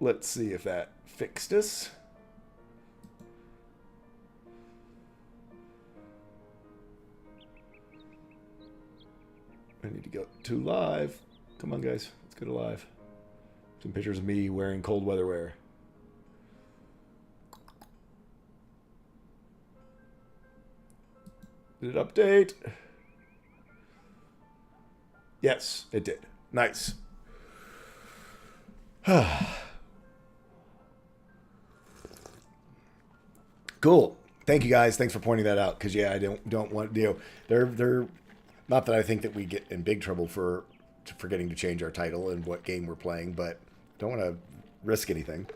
let's see if that fixed us. I need to go to live. Come on, guys. Let's go to live. Some pictures of me wearing cold weather wear. Did it update? Yes, it did. Nice. Cool. Thank you guys. Thanks for pointing that out. Because yeah, I don't want they're not that I think that we get in big trouble for forgetting to change our title and what game we're playing, but don't want to risk anything.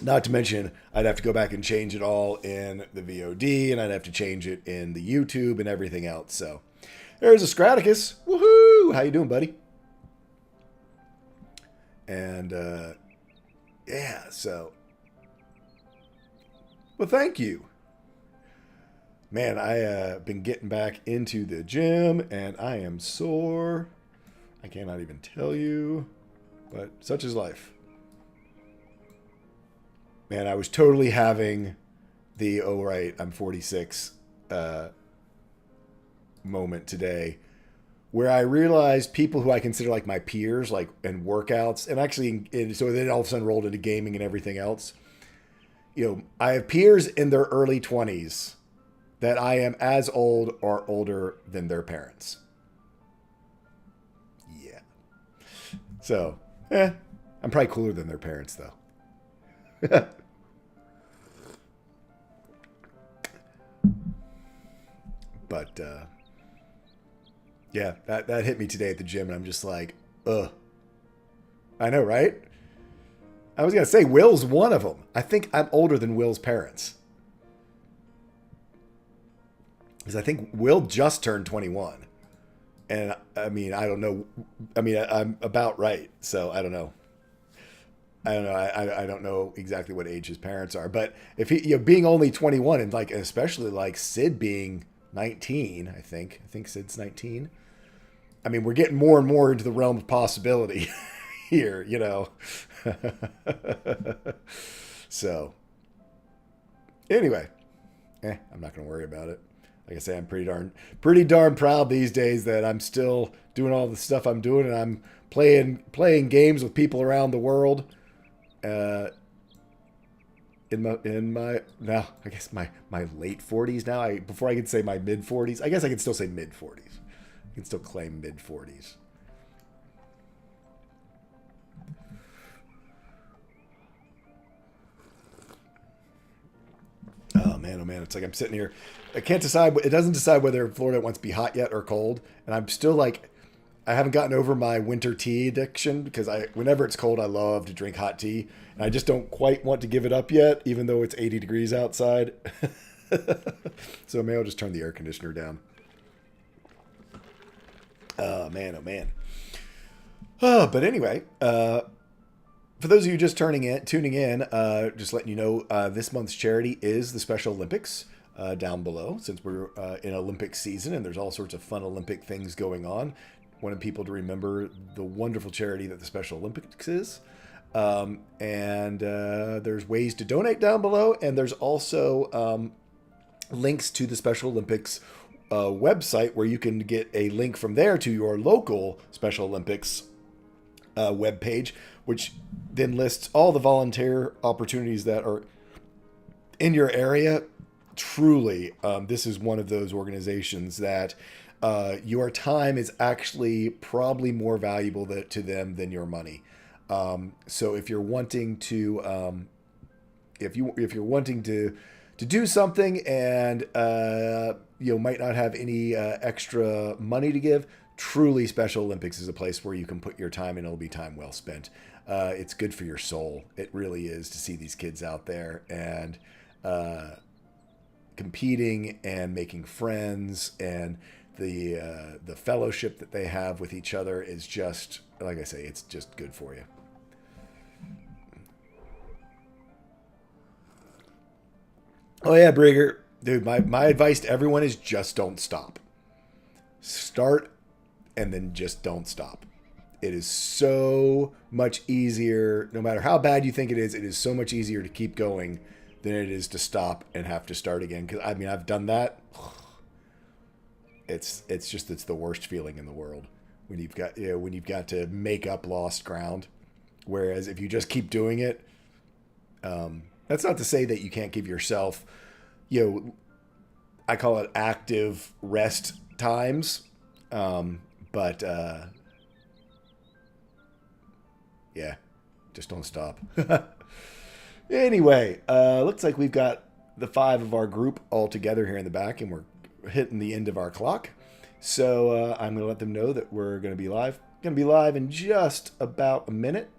Not to mention, I'd have to go back and change it all in the VOD, and I'd have to change it in the YouTube and everything else. So there's a Scraticus. Woohoo! How you doing, buddy? And yeah, so well, thank you. Man, I been getting back into the gym, and I am sore. I cannot even tell you, but such is life. Man, I was totally having the, oh, right, I'm 46 moment today, where I realized people who I consider like my peers, like in workouts, and actually, so then all of a sudden rolled into gaming and everything else. You know, I have peers in their early 20s that I am as old or older than their parents. Yeah. So, I'm probably cooler than their parents, though. But, yeah, that hit me today at the gym, and I'm just like, ugh. I know, right? I was going to say, Will's one of them. I think I'm older than Will's parents. Because I think Will just turned 21. And, I mean, I don't know. I mean, I'm about right, so I don't know. I don't know. I don't know exactly what age his parents are. But if he, you know, being only 21, and like, especially like Sid being 19, I think Sid's 19. I mean, we're getting more and more into the realm of possibility here, you know. So, anyway, I'm not going to worry about it. Like I say, I'm pretty darn proud these days that I'm still doing all the stuff I'm doing, and I'm playing games with people around the world. In my now, I guess my late 40s now. Before I could say my mid 40s, I guess I can still say mid 40s. I can still claim mid 40s. Oh man, it's like I'm sitting here. I can't decide. It doesn't decide whether Florida wants to be hot yet or cold, and I'm still like, I haven't gotten over my winter tea addiction, because whenever it's cold, I love to drink hot tea, and I just don't quite want to give it up yet, even though it's 80 degrees outside. So maybe I'll just turn the air conditioner down. Oh man. Oh, but anyway, for those of you just tuning in, just letting you know, this month's charity is the Special Olympics. Down below, since we're in Olympic season and there's all sorts of fun Olympic things going on. Wanted people to remember the wonderful charity that the Special Olympics is. And there's ways to donate down below, and there's also links to the Special Olympics website, where you can get a link from there to your local Special Olympics webpage, which then lists all the volunteer opportunities that are in your area. Truly, this is one of those organizations that your time is actually probably more valuable to them than your money. So if you're wanting to, if you're wanting to do something, and you might not have any extra money to give, truly Special Olympics is a place where you can put your time, and it'll be time well spent. It's good for your soul. It really is, to see these kids out there and competing and making friends, and the fellowship that they have with each other is just, like I say, it's just good for you. Oh yeah, Brigger. Dude, my advice to everyone is just don't stop. Start, and then just don't stop. it is so much easier, no matter how bad you think it is so much easier to keep going than it is to stop and have to start again. Because I mean, I've done that. It's the worst feeling in the world when you've got to make up lost ground. Whereas if you just keep doing it, that's not to say that you can't give yourself, I call it active rest times. But yeah, just don't stop. Anyway, looks like we've got the 5 of our group all together here in the back, and we're hitting the end of our clock. So I'm going to let them know that we're going to be live. Going to be live in just about a minute.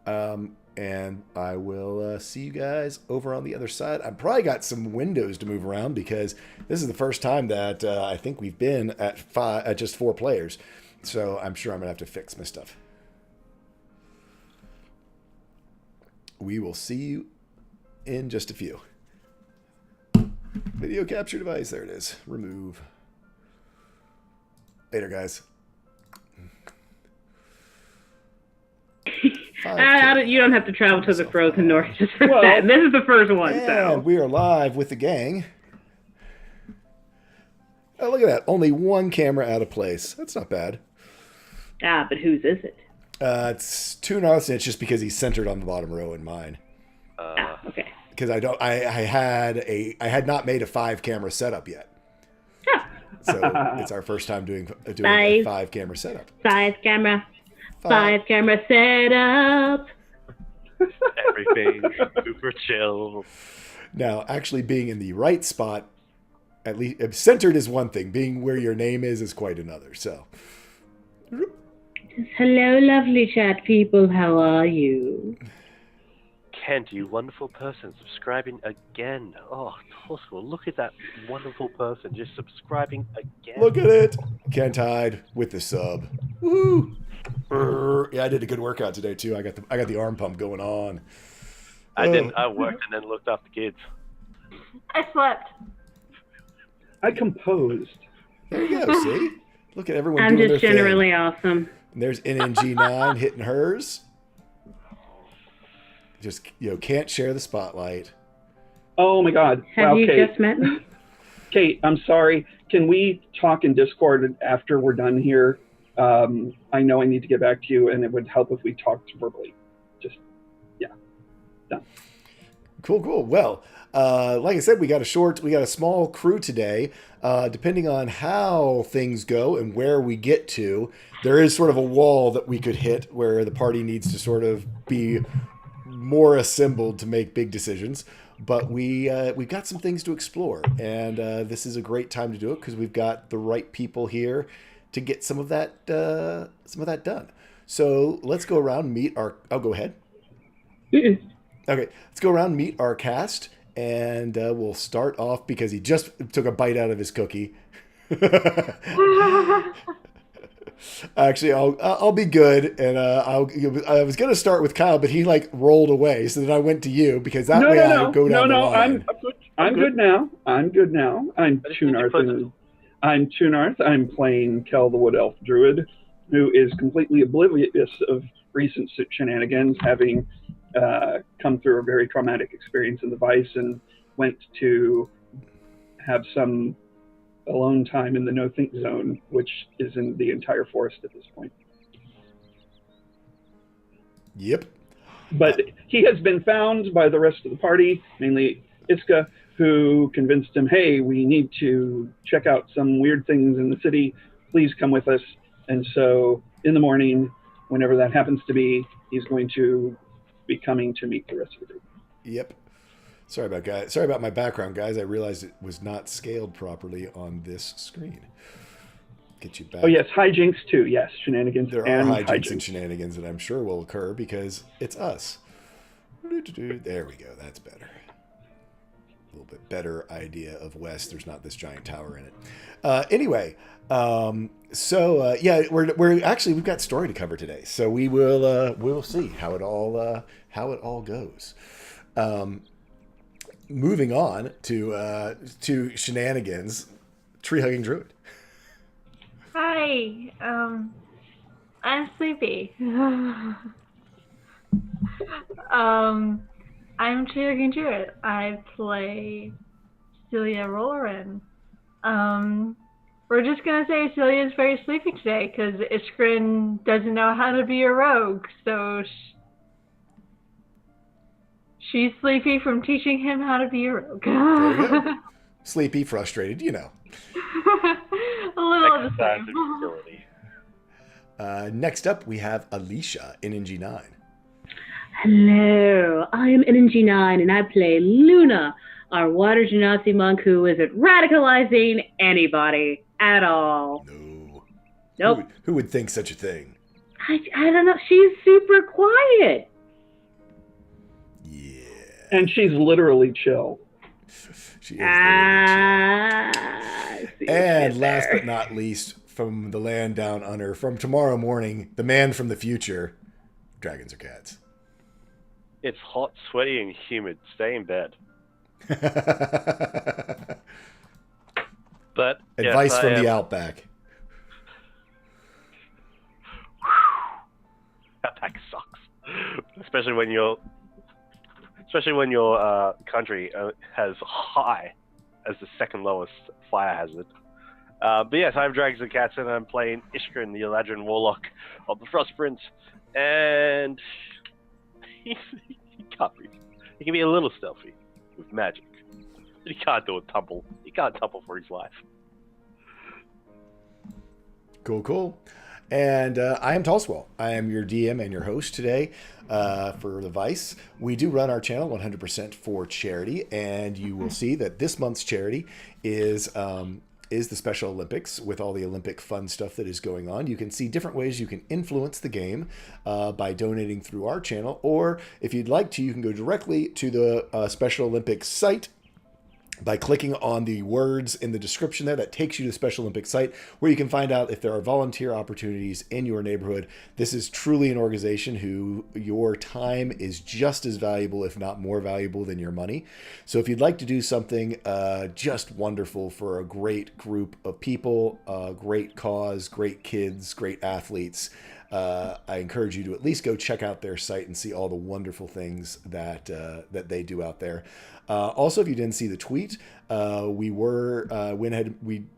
And I will see you guys over on the other side. I've probably got some windows to move around because this is the first time that I think we've been at just 4 players. So I'm sure I'm going to have to fix my stuff. We will see you in just a few. Video capture device. There it is. Remove. Later, guys. You don't have to travel to the frozen north just for that. This is the first one. And so we are live with the gang. Oh, look at that. Only 1 camera out of place. That's not bad. But whose is it? It's Two Norths, and it's just because he's centered on the bottom row in mine. Okay. Because I had not made a 5 camera setup yet. So it's our first time doing a 5 camera setup. 5 camera. 5 camera setup. Everything super chill. Now, actually being in the right spot, at least centered is one thing. Being where your name is quite another. So. Hello, lovely chat people. How are you? Kent, you wonderful person, subscribing again. Oh, Tosco, look at that wonderful person just subscribing again. Look at it. Kent Hyde with the sub. Woo! Yeah, I did a good workout today too. I got the arm pump going on. I didn't. I worked and then looked after kids. I slept. I composed. There you go. See, look at everyone. I'm doing just their generally thing. awesome. And there's NNG9 hitting hers. Just can't share the spotlight. Oh my God! Have you Kate. just met me? Kate, I'm sorry. Can we talk in Discord after we're done here? I know I need to get back to you, and it would help if we talked verbally. Just, yeah, done. Cool. Well, like I said, we got a small crew today. Depending on how things go and where we get to, there is sort of a wall that we could hit where the party needs to sort of be more assembled to make big decisions. But we've got some things to explore, and this is a great time to do it because we've got the right people here to get some of that done. So let's go around and meet our. Oh, go ahead. Okay, let's go around and meet our cast, and we'll start off because he just took a bite out of his cookie. Actually, I'll be good, and I was gonna start with Kyle, but he rolled away, so then I went to you because that way I go down the line. I'm good now. I'm Tunarth. I'm Tunarth. I'm playing Kel the Wood Elf Druid, who is completely oblivious of recent shenanigans, having come through a very traumatic experience in the Vice and went to have some alone time in the no-think zone, which is in the entire forest at this point. Yep. But he has been found by the rest of the party, mainly Iska, who convinced him, hey, we need to check out some weird things in the city. Please come with us. And so in the morning, whenever that happens to be, he's going to be coming to meet the rest of the group. Yep. Sorry about my background, guys. I realized it was not scaled properly on this screen. Get you back. Oh, yes. Hijinks, too. Yes. Shenanigans. There and are hijinks and shenanigans that I'm sure will occur because it's us. There we go. That's better. A little bit better idea of West. There's not this giant tower in it. Anyway, yeah, we've got story to cover today, so we'll see how it all goes. Moving on to shenanigans, tree hugging druid. Hi. I'm sleepy. I'm Cherokee Druid. I play Celia Rollerin. We're just gonna say Celia's very sleepy today because Iskrin doesn't know how to be a rogue, so she's sleepy from teaching him how to be a rogue. There you go. Sleepy, frustrated, you know. A little of the Exercise same. of utility. Next up, we have Alicia in NG9. Hello, I am NG9 and I play Luna, our water genasi monk who isn't radicalizing anybody at all. No. Nope. Who would think such a thing? I don't know. She's super quiet. Yeah. And she's literally chill. She is literally chill. See And what last there. but not least, from the land down under, from tomorrow morning, the man from the future, dragons are cats. It's hot, sweaty, and humid. Stay in bed. But Advice yes, from the outback. Outback sucks, especially when your country has high as the second lowest fire hazard. But yes, I'm Dragons and Cats, and I'm playing Iskrin, the Eladrin Warlock of the Frost Prince, and he can't be. He can be a little stealthy with magic, but he can't do a tumble. He can't tumble for his life. Cool. And I am Tallswell. I am your DM and your host today for the Vice. We do run our channel 100% for charity, and you will see that this month's charity is the Special Olympics with all the Olympic fun stuff that is going on. You can see different ways you can influence the game by donating through our channel, or if you'd like to, you can go directly to the Special Olympics site by clicking on the words in the description there. That takes you to the Special Olympics site where you can find out if there are volunteer opportunities in your neighborhood. This is truly an organization who your time is just as valuable, if not more valuable, than your money. So if you'd like to do something just wonderful for a great group of people, great cause, great kids, great athletes, I encourage you to at least go check out their site and see all the wonderful things that they do out there. Also, if you didn't see the tweet, we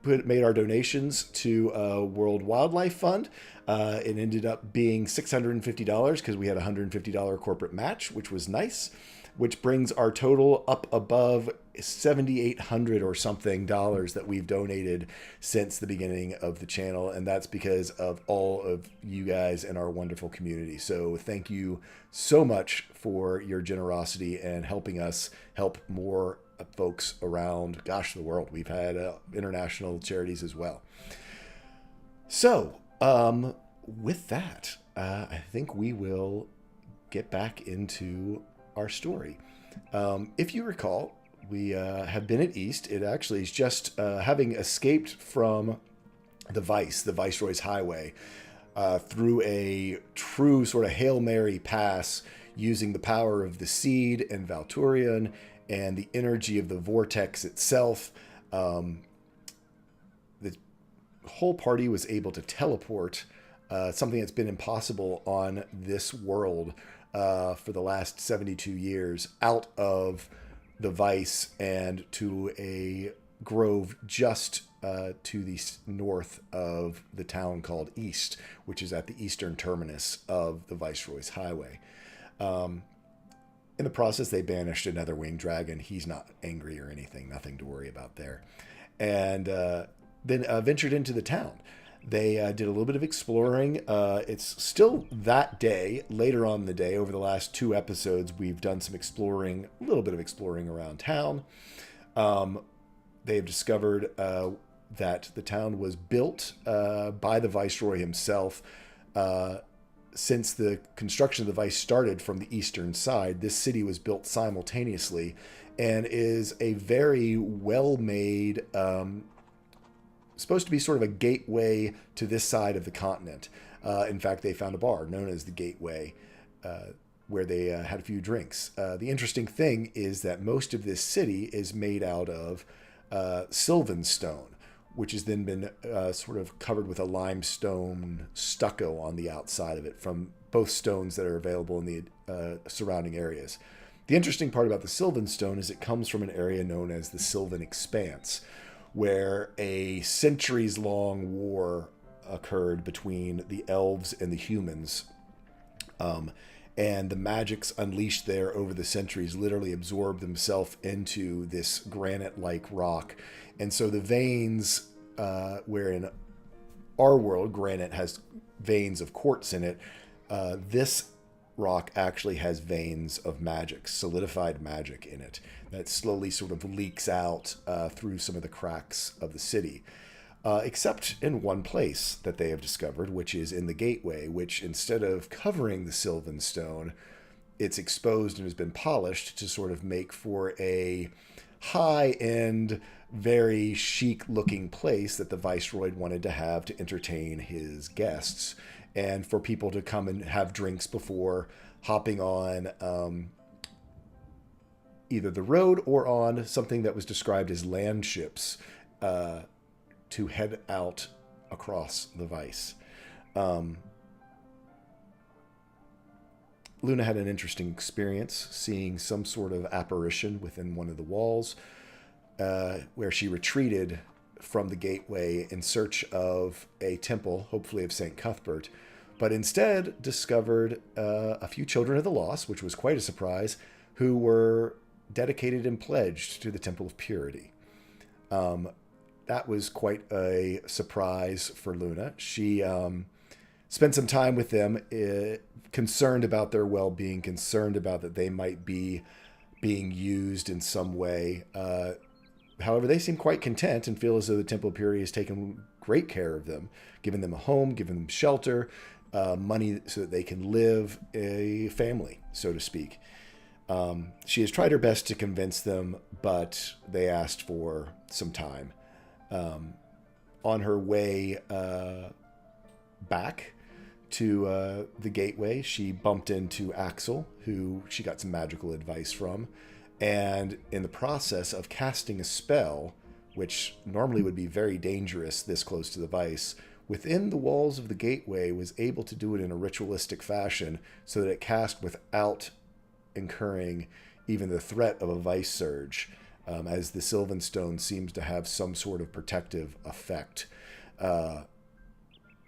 made our donations to World Wildlife Fund. It ended up being $650 because we had a $150 corporate match, which was nice, which brings our total up above $7,800 or something that we've donated since the beginning of the channel. And that's because of all of you guys and our wonderful community. So thank you so much for your generosity and helping us help more folks around, the world. We've had international charities as well. So with that, I think we will get back into our story. If you recall, we have been at East. It actually is just having escaped from the Viceroy's Highway, through a true sort of Hail Mary pass using the power of the Seed and Valturian and the energy of the Vortex itself. The whole party was able to teleport, something that's been impossible on this world for the last 72 years, out of the Vice and to a grove just to the north of the town called East, which is at the eastern terminus of the Viceroy's Highway. In the process, they banished another winged dragon. He's not angry or anything, nothing to worry about there. And then ventured into the town. They did a little bit of exploring. It's still that day, later on in the day, over the last 2 episodes, we've done some exploring, a little bit of exploring around town. They have discovered that the town was built by the Viceroy himself. Since the construction of the Vice started from the eastern side, this city was built simultaneously and is a very well-made, supposed to be sort of a gateway to this side of the continent. In fact, they found a bar known as the Gateway, where they had a few drinks. The interesting thing is that most of this city is made out of Sylvan stone, which has then been sort of covered with a limestone stucco on the outside of it from both stones that are available in the surrounding areas. The interesting part about the Sylvan Stone is it comes from an area known as the Sylvan Expanse, where a centuries-long war occurred between the elves and the humans. And the magics unleashed there over the centuries literally absorbed themselves into this granite-like rock. And so the veins, where in our world, granite has veins of quartz in it, this rock actually has veins of magic, solidified magic in it, that slowly sort of leaks out through some of the cracks of the city. Except in one place that they have discovered, which is in the gateway, which instead of covering the Sylvan Stone, it's exposed and has been polished to sort of make for a high-end, very chic-looking place that the Viceroy wanted to have to entertain his guests and for people to come and have drinks before hopping on either the road or on something that was described as land ships to head out across the Vice. Luna had an interesting experience seeing some sort of apparition within one of the walls where she retreated from the gateway in search of a temple, hopefully of St. Cuthbert, but instead discovered a few children of the lost, which was quite a surprise, who were dedicated and pledged to the Temple of Purity. That was quite a surprise for Luna. She spent some time with them, concerned about their well-being, concerned about that they might be being used in some way. However, they seem quite content and feel as though the Temple of Purity has taken great care of them, given them a home, given them shelter, money so that they can live a family, so to speak. She has tried her best to convince them, but they asked for some time. On her way back to the gateway, she bumped into Axel, who she got some magical advice from. And in the process of casting a spell, which normally would be very dangerous this close to the Vice, within the walls of the gateway was able to do it in a ritualistic fashion so that it cast without incurring even the threat of a Vice surge. As the Sylvan Stone seems to have some sort of protective effect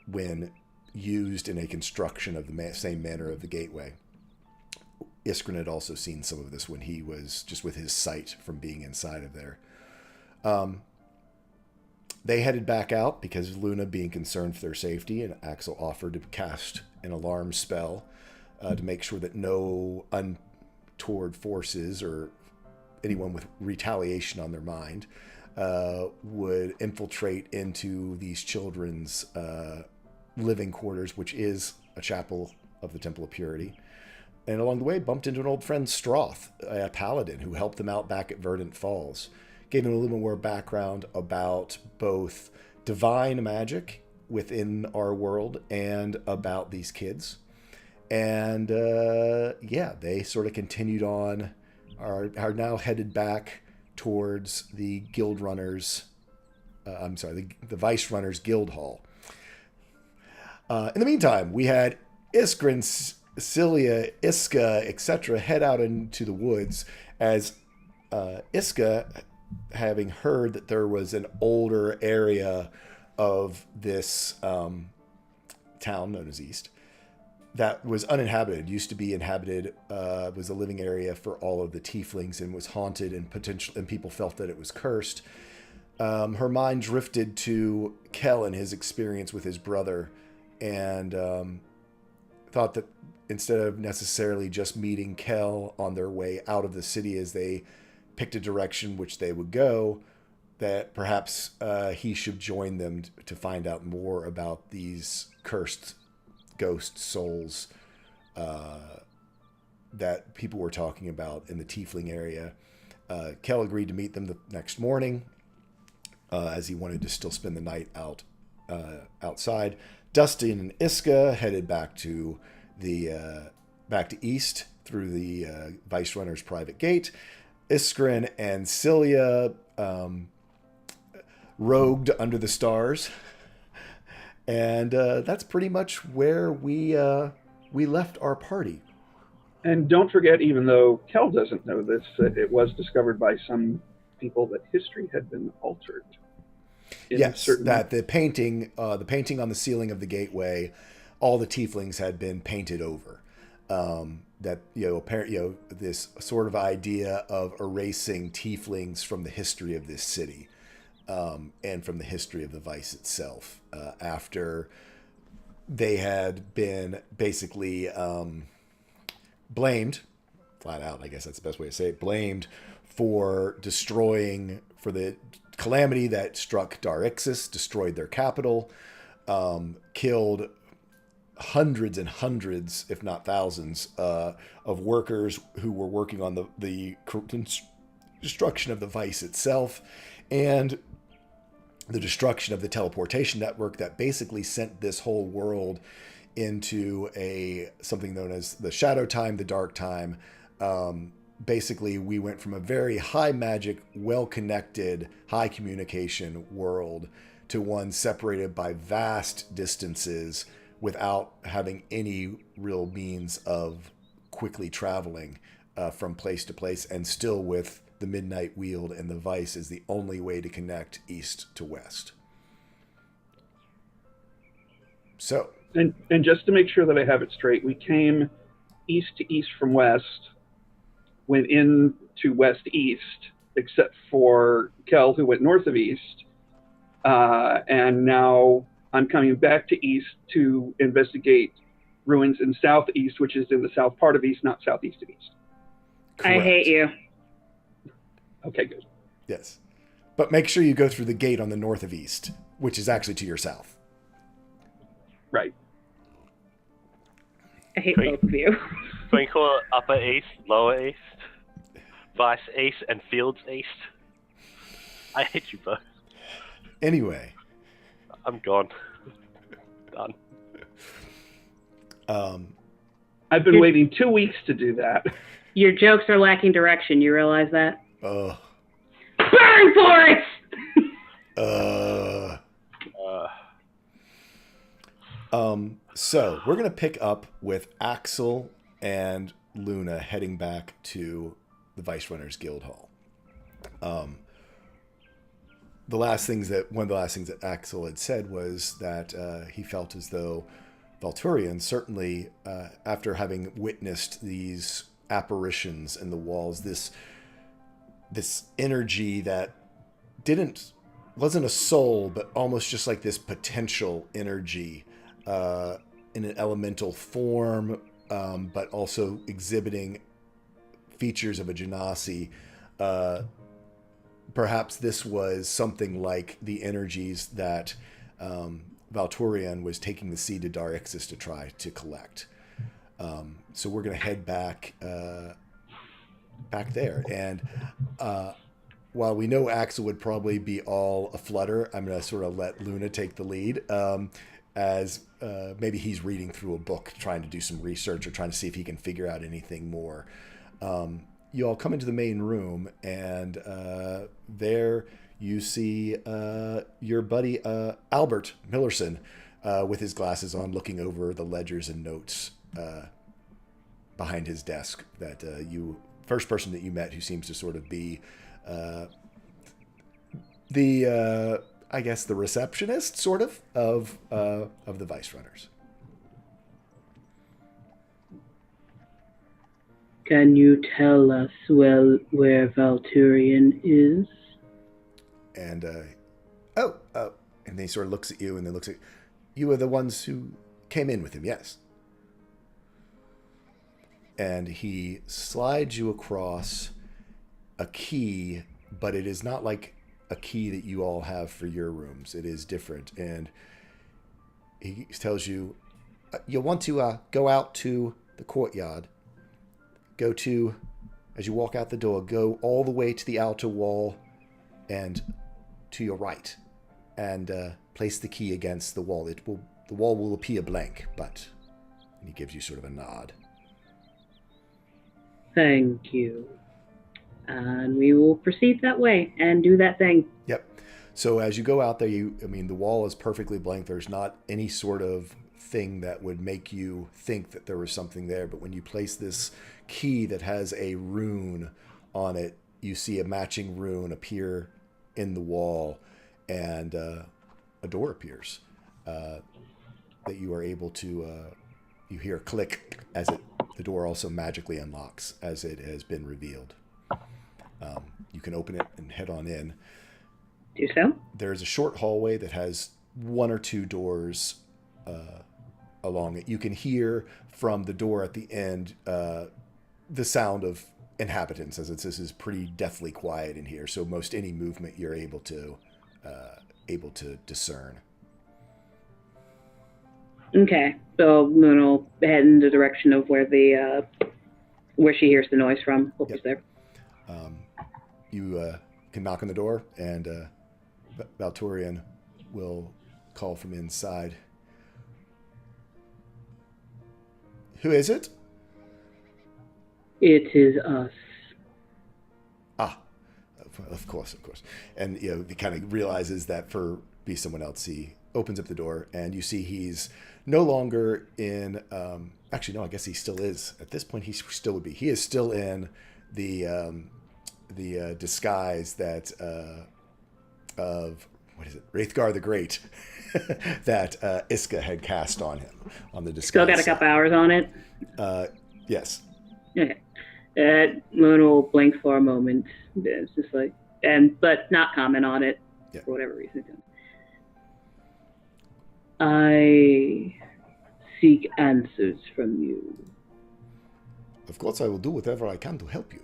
when used in a construction of the same manner of the gateway. Iskren had also seen some of this when he was just with his sight from being inside of there. They headed back out because Luna being concerned for their safety, and Axel offered to cast an alarm spell to make sure that no untoward forces or anyone with retaliation on their mind would infiltrate into these children's living quarters, which is a chapel of the Temple of Purity. And along the way, bumped into an old friend, Stroth, a paladin who helped them out back at Verdant Falls. Gave them a little bit more background about both divine magic within our world and about these kids. And they sort of continued on, are now headed back towards the Guild Runners, the Vice Runners Guild Hall. In the meantime, we had Iskren, Cilia, Iska, etc. head out into the woods as Iska, having heard that there was an older area of this town known as East that was uninhabited, used to be inhabited, was a living area for all of the tieflings and was haunted and people felt that it was cursed. Her mind drifted to Kel and his experience with his brother and thought that instead of necessarily just meeting Kel on their way out of the city as they picked a direction which they would go, that perhaps he should join them to find out more about these cursed ghost souls that people were talking about in the Tiefling area. Kel agreed to meet them the next morning as he wanted to still spend the night outside. Dustin and Iska headed back to East through the Vice Runner's private gate. Iskren and Cilia rogued under the stars. And that's pretty much where we left our party. And don't forget, even though Kel doesn't know this, it was discovered by some people that history had been altered. Yes, that the painting on the ceiling of the gateway, all the tieflings had been painted over. That this sort of idea of erasing tieflings from the history of this city, and from the history of the Vice itself, after they had been basically blamed, flat out, I guess that's the best way to say it, blamed for the calamity that struck Darixis, destroyed their capital, killed hundreds and hundreds, if not thousands, of workers who were working on the destruction of the Vice itself, and the destruction of the teleportation network that basically sent this whole world into something known as the Shadow Time, the Dark Time. Basically, we went from a very high magic, well-connected, high communication world to one separated by vast distances without having any real means of quickly traveling from place to place, and still with the Midnight Weald and the Vice is the only way to connect east to west. So... And just to make sure that I have it straight, we came east to east from west, went into west-east, except for Kel, who went north of east, and now I'm coming back to east to investigate ruins in southeast, which is in the south part of east, not southeast of east. Correct. I hate you. Okay, good. Yes. But make sure you go through the gate on the north of east, which is actually to your south. Right. I hate both of you. So we call it Upper East, Lower East, Vice East, and Fields East. I hate you both. Anyway. I'm gone. Done. I've been waiting 2 weeks to do that. Your jokes are lacking direction. You realize that? Burn for it! So we're going to pick up with Axel and Luna heading back to the Vice Runners Guild Hall. One of the last things that Axel had said was that he felt as though Valturian, certainly after having witnessed these apparitions in the walls, this energy that wasn't a soul, but almost just like this potential energy in an elemental form, but also exhibiting features of a genasi. Perhaps this was something like the energies that Valturian was taking the seed to Darixis to try to collect. So we're going to head back there. And while we know Axel would probably be all aflutter, I'm going to sort of let Luna take the lead, as maybe he's reading through a book, trying to do some research or trying to see if he can figure out anything more. You all come into the main room, and there you see your buddy Albert Millerson with his glasses on, looking over the ledgers and notes behind his desk. That first person that you met who seems to sort of be I guess the receptionist, sort of the Vice Runners. Can you tell us where Valturian is? And and he sort of looks at you, and then looks at you. Are the ones who came in with him, yes? And he slides you across a key, but it is not like a key that you all have for your rooms. It is different. And he tells you, you'll want to go out to the courtyard. Go to, as you walk out the door, go all the way to the outer wall and to your right, and place the key against the wall. The wall will appear blank, but... And he gives you sort of a nod. Thank you. And we will proceed that way and do that thing. Yep. So as you go out there, the wall is perfectly blank. There's not any sort of thing that would make you think that there was something there. But when you place this key that has a rune on it, you see a matching rune appear in the wall, and a door appears that you are able to. You hear a click as the door also magically unlocks as it has been revealed. You can open it and head on in. Do so. There's a short hallway that has one or two doors along it. You can hear from the door at the end the sound of inhabitants, as this is pretty deathly quiet in here. So most any movement you're able to discern. Okay, so Luna will head in the direction of where she hears the noise from. Hope he's there. You can knock on the door, and Valtorian will call from inside. Who is it? It is us. Ah, of course. And he kind of realizes that for be someone else, he opens up the door, and you see he's no longer in. Actually, no, I guess he still is. At this point, he still would be. He is still in the disguise that of what is it, Wraithgar the Great that Iska had cast on him on the disguise. Still got a couple hours on it. Yes. Okay. Luna will blink for a moment. It's just like, but not comment on it for whatever reason. I seek answers from you. Of course, I will do whatever I can to help you.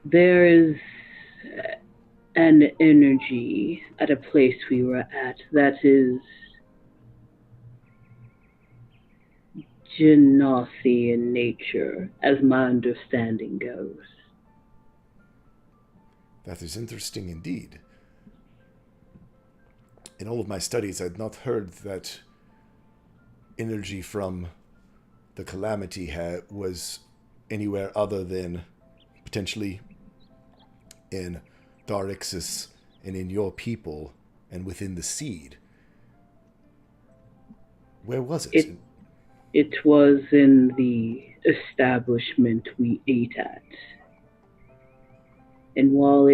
There is an energy at a place we were at that is Genasi in nature, as my understanding goes. That is interesting indeed. In all of my studies, I had not heard that energy from the Calamity was anywhere other than potentially in Darixis and in your people and within the Seed. Where was it? It was in the establishment we ate at. And while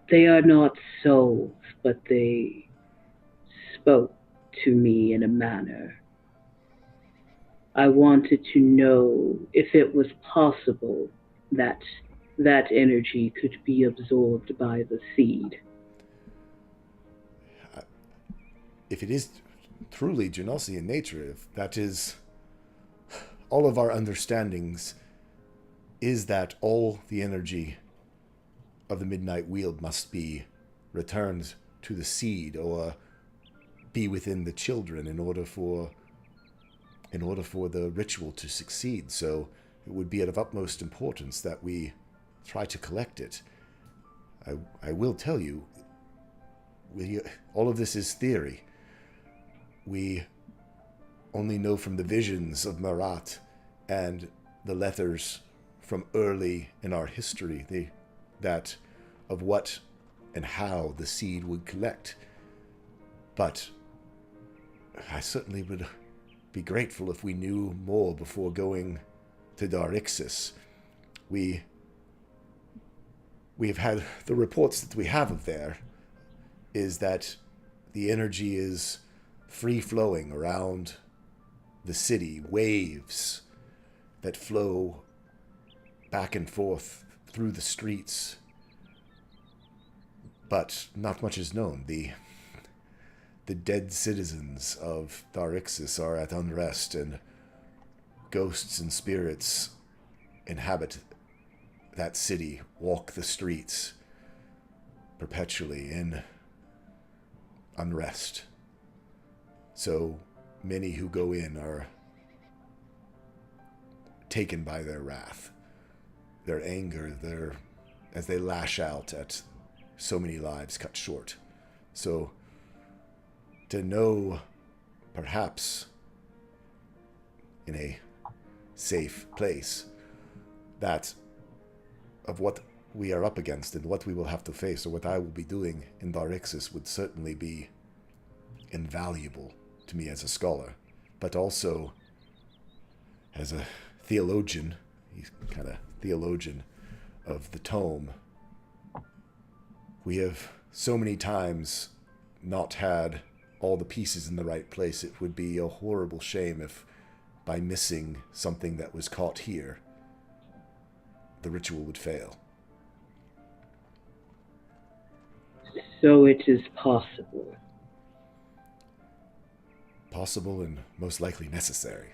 they are not souls, but they spoke to me in a manner. I wanted to know if it was possible that that energy could be absorbed by the Seed. If it is truly Genasi in nature, if that is all of our understandings, is that all the energy of the Midnight Weald must be returned to the Seed or be within the children in order for the ritual to succeed. So it would be of utmost importance that we try to collect it. I will tell you, all of this is theory. We only know from the visions of Marat and the letters from early in our history that of what and how the Seed would collect. But I certainly would be grateful if we knew more before going to Darixis. We have had the reports that we have of there is that the energy is free-flowing around the city, waves that flow back and forth through the streets. But not much is known. The dead citizens of Darixis are at unrest, and ghosts and spirits inhabit that city, walk the streets perpetually in unrest. So many who go in are taken by their wrath, their anger, as they lash out at so many lives cut short. So to know, perhaps in a safe place, that of what we are up against and what we will have to face, or what I will be doing in Darixis, would certainly be invaluable to me as a scholar, but also as a theologian. He's kind of theologian of the tome. We have so many times not had all the pieces in the right place. It would be a horrible shame if, by missing something that was caught here, the ritual would fail. So it is possible. Possible and most likely necessary.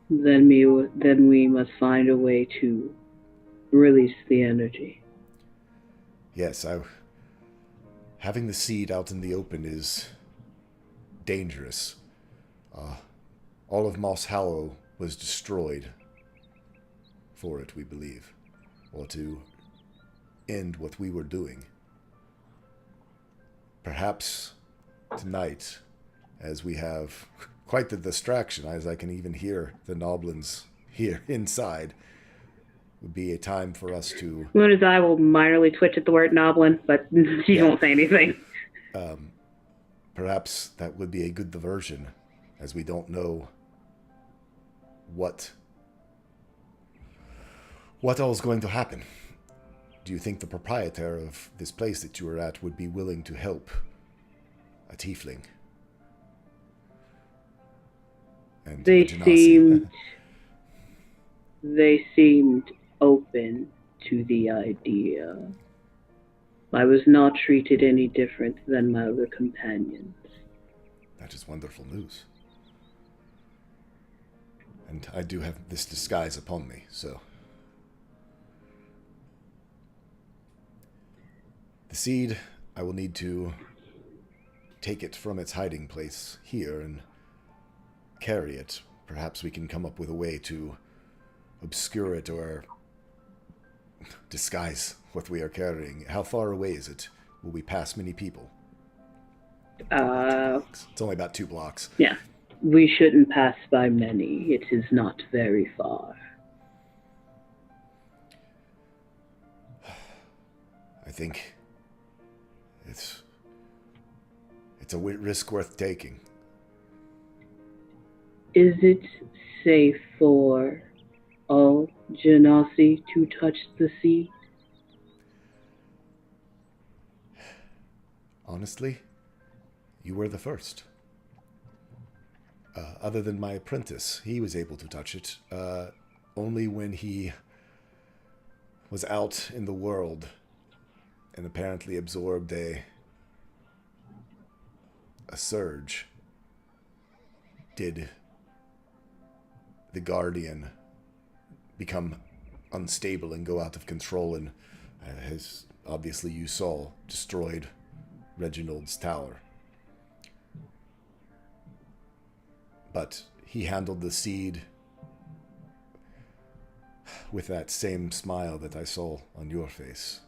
Then we must find a way to release the energy. Yes, having the seed out in the open is dangerous. All of Moss Hollow was destroyed for it, we believe, or to end what we were doing. Perhaps tonight, as we have quite the distraction, as I can even hear the Noblins here inside, would be a time for us to... Luna's eye will minorly twitch at the word Noblin, but she won't say anything. Perhaps that would be a good diversion, as we don't know what all is going to happen. Do you think the proprietor of this place that you are at would be willing to help a tiefling? And They Genasi? seemed open to the idea. I was not treated any different than my other companions. That is wonderful news. And I do have this disguise upon me, so... The seed, I will need to take it from its hiding place here and carry it. Perhaps we can come up with a way to obscure it or disguise what we are carrying. How far away is it? Will we pass many people? It's only about 2 blocks. Yeah. We shouldn't pass by many. It is not very far. I think it's a risk worth taking. Is it safe for all Genasi to touch the seed? Honestly, you were the first. Other than my apprentice, he was able to touch it only when he was out in the world and apparently absorbed a surge. Did the Guardian become unstable and go out of control, and as obviously you saw, destroyed Reginald's tower. But he handled the seed with that same smile that I saw on your face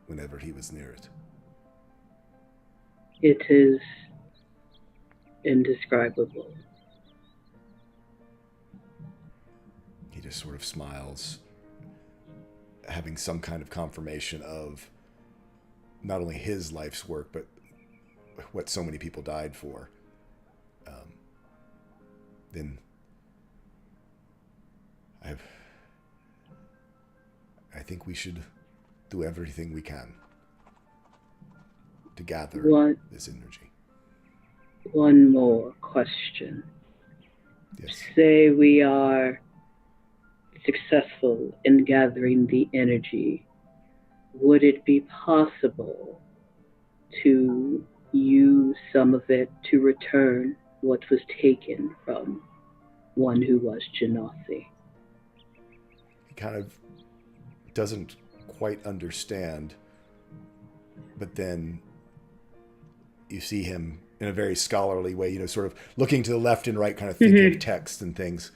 whenever he was near it. It is indescribable. He just sort of smiles, having some kind of confirmation of not only his life's work, but what so many people died for. Then I think we should do everything we can to gather this energy. One more question. Yes. Say we are successful in gathering the energy. Would it be possible to use some of it to return what was taken from one who was Genasi? He kind of doesn't quite understand, but then you see him in a very scholarly way, sort of looking to the left and right, kind of thinking of text and things.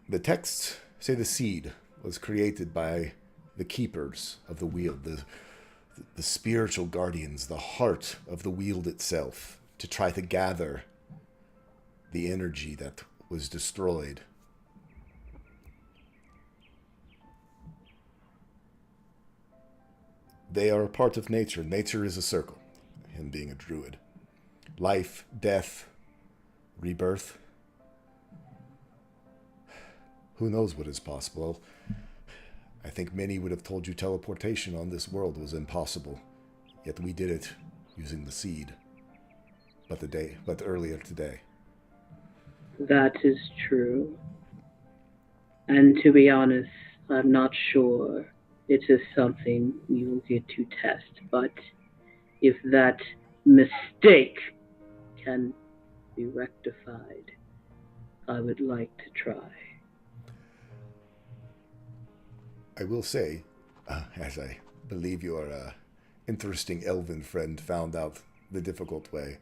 The texts say the seed was created by the keepers of the Weald, the spiritual guardians, the heart of the Weald itself, to try to gather the energy that was destroyed They are a part of nature. Nature is a circle, him being a druid. Life, death, rebirth. Who knows what is possible? I think many would have told you teleportation on this world was impossible. Yet we did it using the seed. But earlier today. That is true. And to be honest, I'm not sure it is something we will get to test, but if that mistake can be rectified, I would like to try. I will say, as I believe your interesting elven friend found out the difficult way,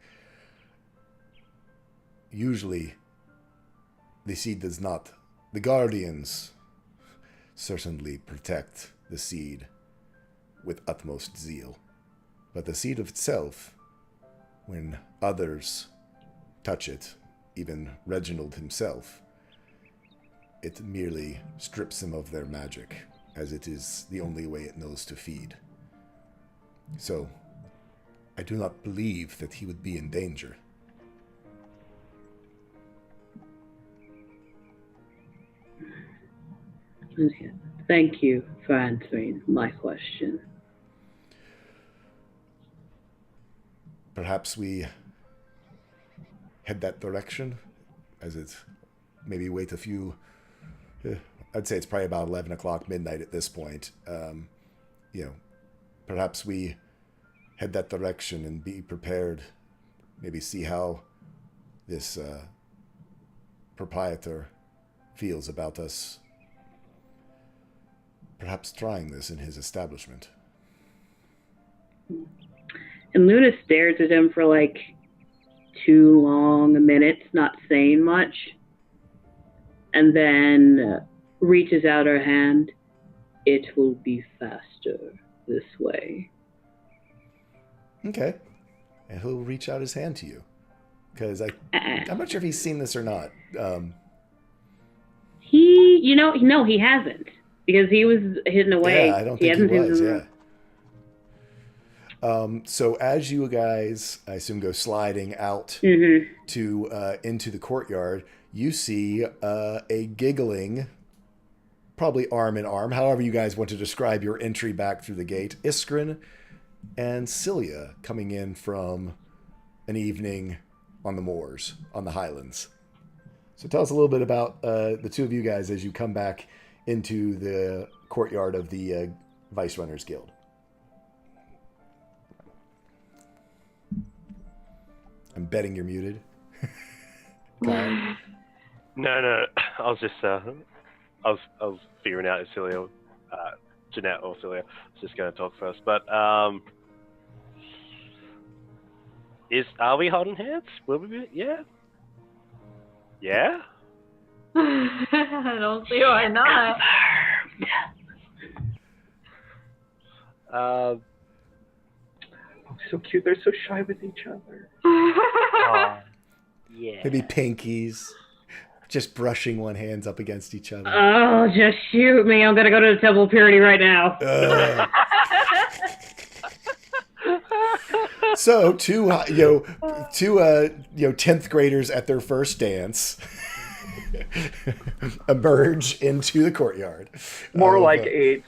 usually the seed does not. The guardians certainly protect the seed with utmost zeal. But the seed of itself, when others touch it, even Reginald himself, it merely strips them of their magic, as it is the only way it knows to feed. So, I do not believe that he would be in danger. Okay. Thank you for answering my question. Perhaps we head that direction, as it maybe wait a few. I'd say it's probably about 11 o'clock, midnight at this point. Perhaps we head that direction and be prepared. Maybe see how this proprietor feels about us. Perhaps trying this in his establishment. And Luna stares at him for like 2 long minutes, not saying much, and then reaches out her hand. It will be faster this way. Okay. And he'll reach out his hand to you. Because I'm not sure if he's seen this or not. He hasn't. Because he was hidden away. Yeah, I don't think he was, yeah. So as you guys, I assume, go sliding out to into the courtyard, you see a giggling, probably arm in arm, however you guys want to describe your entry back through the gate, Iskrin and Celia coming in from an evening on the moors, on the highlands. So tell us a little bit about the two of you guys as you come back into the courtyard of the Vice Runners Guild. I'm betting you're muted. No. I was just, I was figuring out if Celia, Jeanette or Celia was just going to talk first. But are we holding hands? Will we be? Yeah. Yeah. I don't see why not. Oh, so cute. They're so shy with each other. Yeah. Maybe pinkies. Just brushing one hands up against each other. Oh, just shoot me. I'm going to go to the Temple of Purity right now. So, two 10th graders at their first dance emerge into the courtyard. More like 8.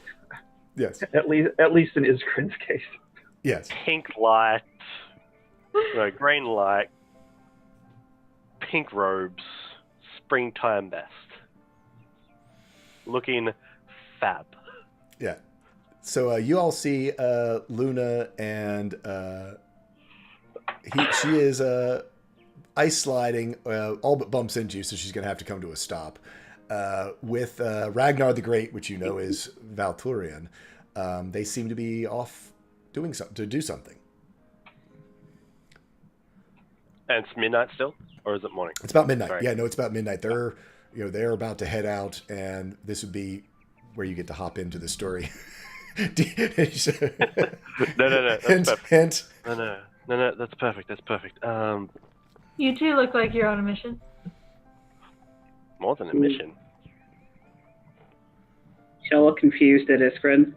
Yes. At least in Iskrin's case. Yes. Pink light, green light, pink robes, springtime best. Looking fab. Yeah. So you all see Luna, and she is ice sliding, all but bumps into you, so she's going to have to come to a stop. With Ragnar the Great, which you know is Valturian. They seem to be off doing something. And it's midnight still, or is it morning? It's about midnight. Sorry. Yeah, no, it's about midnight. They're about to head out, and this would be where you get to hop into the story. No. That's perfect. Hint. No. That's perfect. That's perfect. You two look like you're on a mission. More than a mission. She'll look confused at Iskrin.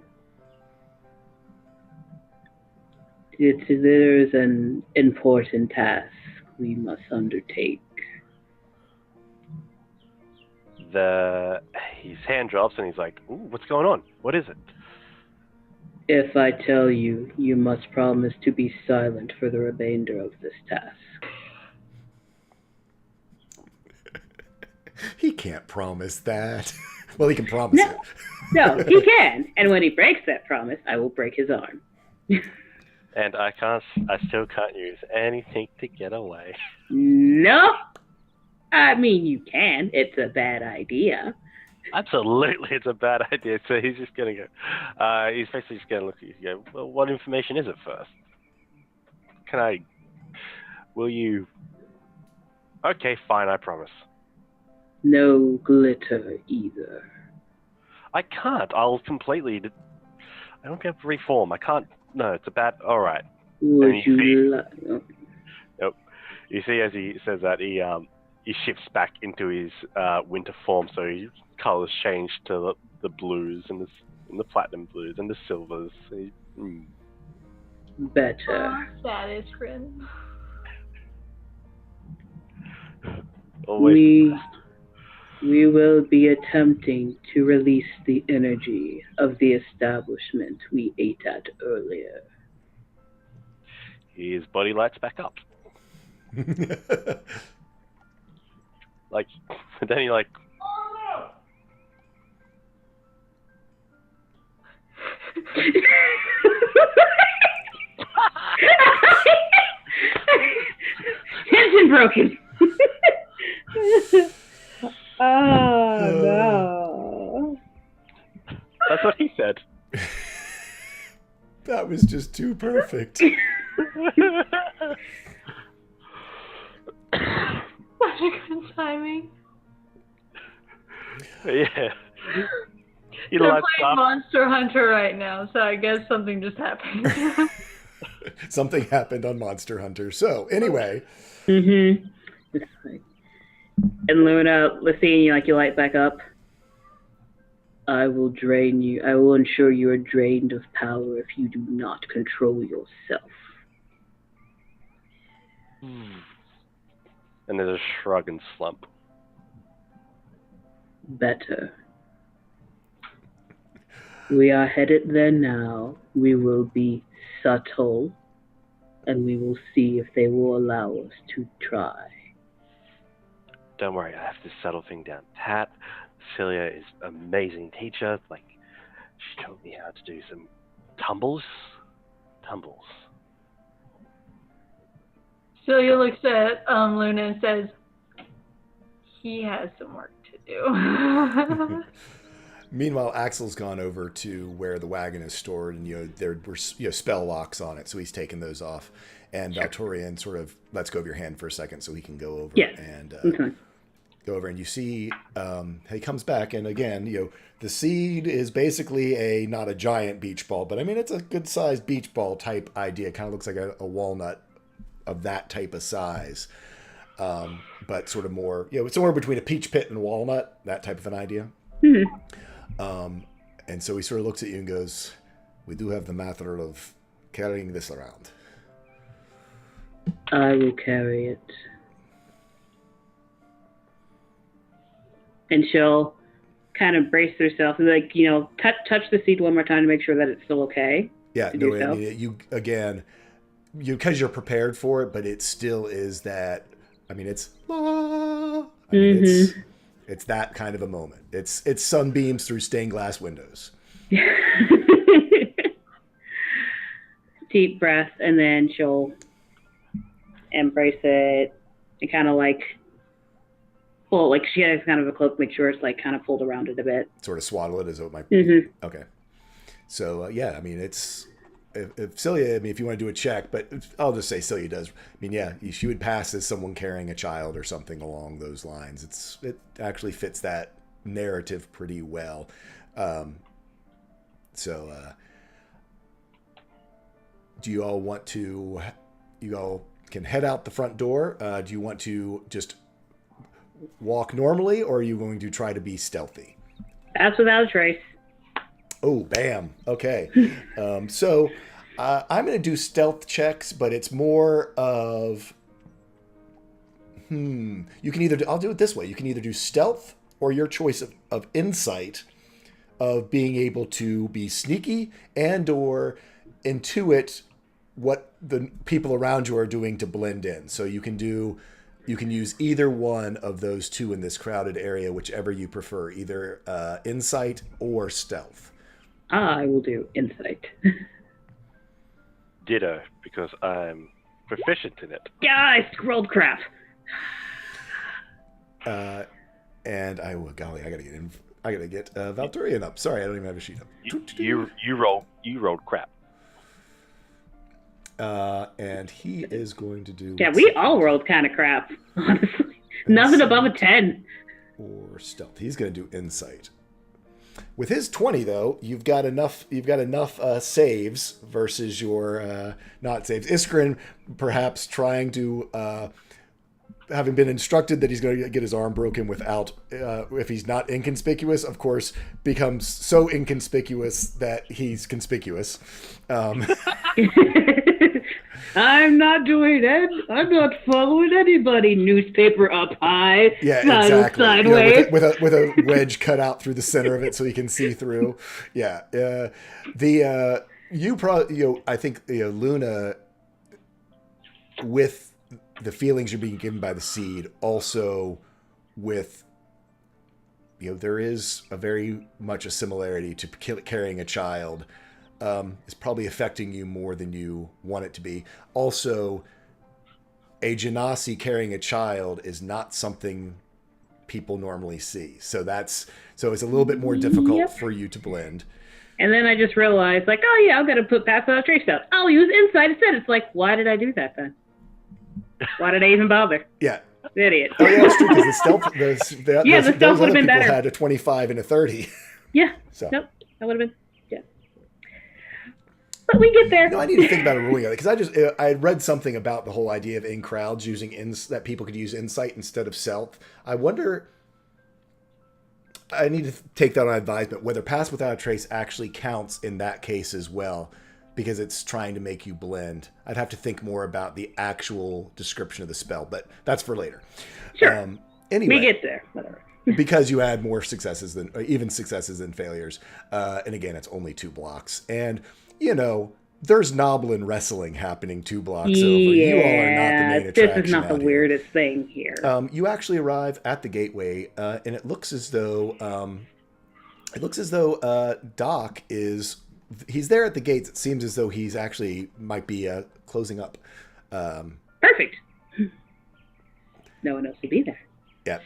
There's an important task we must undertake. His hand drops and he's like, "Ooh, what's going on? What is it?" If I tell you, you must promise to be silent for the remainder of this task. He can't promise that. Well, he can promise No. it. No, he can. And when he breaks that promise, I will break his arm. And I still can't use anything to get away. No. I mean, you can. It's a bad idea. Absolutely, it's a bad idea. So he's just gonna go. He's basically just gonna look at you and go, "Well, what information is it first? Will you?" Okay, fine, I promise. No glitter either. I can't. I don't get reform. I can't. No, it's a bad. All right. Would you Nope. You see, as he says that, he shifts back into his winter form, so his colors change to the blues and the platinum blues and the silvers. better? That is grim. Always. We will be attempting to release the energy of the establishment we ate at earlier. His body lights back up. Like, then he like. Tension broken. Oh no. That's what he said. That was just too perfect. Such a good timing. Yeah. He They're lights playing up. Monster Hunter right now, so I guess something just happened. Something happened on Monster Hunter. So, anyway. Mm-hmm. It's like, and Luna, seeing you like you light back up. I will drain you. I will ensure you are drained of power if you do not control yourself. And there's a shrug and slump. Better. We are headed there now. We will be subtle, and we will see if they will allow us to try. Don't worry, I have this subtle thing down pat. Celia is an amazing teacher. Like, she taught me how to do some tumbles. Celia looks at Luna and says, he has some work to do. Meanwhile, Axel's gone over to where the wagon is stored, and there were spell locks on it, so he's taken those off. And Valtorian sort of lets go of your hand for a second, so he can go over and go over. And you see, he comes back, and again, the seed is basically not a giant beach ball, but I mean it's a good sized beach ball type idea. It kind of looks like a walnut of that type of size, but sort of more, somewhere between a peach pit and a walnut, that type of an idea. Mm-hmm. And so he sort of looks at you and goes, "We do have the matter of carrying this around." I will carry it. And she'll kind of brace herself and touch the seed one more time to make sure that it's still okay. Yeah, no, I mean, because you're prepared for it, but it still is that. I mean, it's. It's that kind of a moment. It's sunbeams through stained glass windows. Deep breath, and then she'll embrace it and kind of pull, she has kind of a cloak, make sure it's kind of pulled around it a bit. Sort of swaddle it as though it might. Mm-hmm. Okay. So I mean, it's if Celia. I mean, if you want to do a check, but I'll just say Celia does. I mean, she would pass as someone carrying a child or something along those lines. It actually fits that narrative pretty well. Do you all want to? You all can head out the front door. Do you want to just walk normally, or are you going to try to be stealthy? That's without a trace. Oh, bam. Okay. So I'm going to do stealth checks, but it's more of... You can either... I'll do it this way. You can either do stealth or your choice of insight, of being able to be sneaky and or intuit what the people around you are doing to blend in. So you can use either one of those two in this crowded area, whichever you prefer, either insight or stealth. I will do insight. Ditto, because I'm proficient in it. Yeah, I scrolled crap. And golly, I gotta get Valturian up. Sorry, I don't even have a sheet up. You rolled crap. And he is going to do... Yeah, we all rolled kind of crap, honestly. Nothing above a 10. Or stealth. He's going to do insight. With his 20, though, you've got enough saves versus your not saves. Iskrin, perhaps trying to... having been instructed that he's going to get his arm broken without, if he's not inconspicuous, of course, becomes so inconspicuous that he's conspicuous. I'm not doing it. I'm not following anybody. Newspaper up high. Yeah, exactly. Sideways. With a wedge cut out through the center of it so you can see through. Yeah. I think Luna, with the feelings you're being given by the seed, also with, there is a very much a similarity to carrying a child. Is probably affecting you more than you want it to be. Also, a Genasi carrying a child is not something people normally see. So it's a little bit more difficult for you to blend. And then I just realized, like, oh yeah, I'm going to put pass without trace out. I'll use insight instead. It's like, why did I do that then? Why did I even bother? Yeah. Idiot. Oh yeah, that's true, because the stealth would have been better. Had a 25 and a 30. Yeah. So. Nope. That would have been, yeah. But we get there. I need to think about a ruling of it, because I had read something about the whole idea of in crowds using that people could use insight instead of stealth. I wonder, I need to take that on advisement, whether pass without a trace actually counts in that case as well, because it's trying to make you blend. I'd have to think more about the actual description of the spell, but that's for later. Sure. Anyway, we get there. Whatever. Because you had more successes than failures. And again, it's only 2 blocks. And, there's Noblin wrestling happening 2 blocks over. You all are not the main attraction. This is not the weirdest thing here. You actually arrive at the gateway, and it looks as though Doc is... He's there at the gates. It seems as though he's actually might be closing up. Perfect. No one else will be there. Yeah.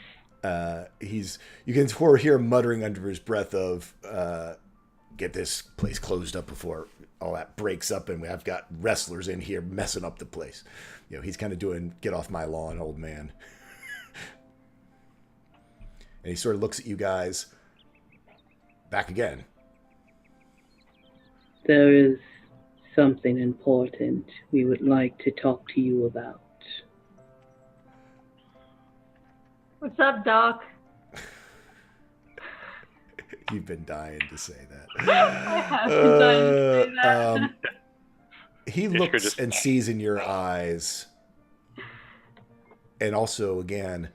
You can hear him muttering under his breath of, get this place closed up before all that breaks up and I've got wrestlers in here messing up the place. He's kind of doing get off my lawn, old man. And he sort of looks at you guys back again. There is something important we would like to talk to you about. What's up, Doc? You've been dying to say that. I have been dying to say that. He looks and sees in your eyes, and also, again,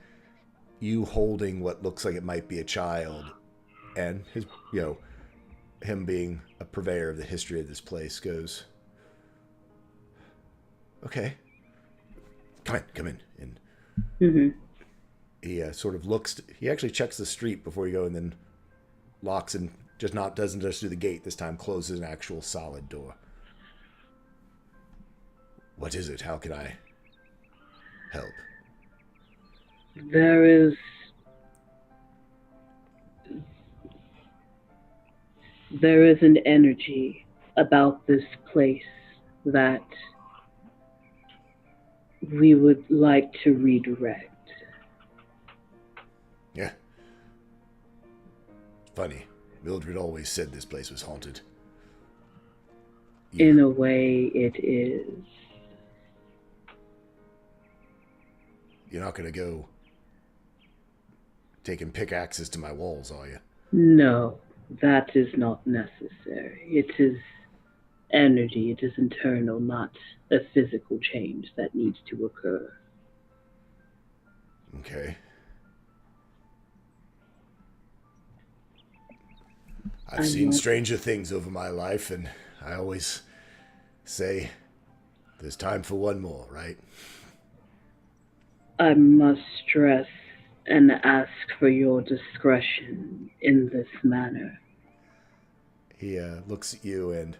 you holding what looks like it might be a child, and his, him being a purveyor of the history of this place, goes, okay, come in. And he sort of looks, he actually checks the street before you go, and then locks and doesn't just do the gate this time, closes an actual solid door. What is it? How can I help? There is an energy about this place that we would like to redirect. Yeah. Funny. Mildred always said this place was haunted. In a way, it is. You're not going to go taking pickaxes to my walls, are you? No, that is not necessary. It is energy. It is internal, not a physical change that needs to occur. Okay. I've seen stranger things over my life, and I always say there's time for one more, right? I must stress and ask for your discretion in this manner. He looks at you, and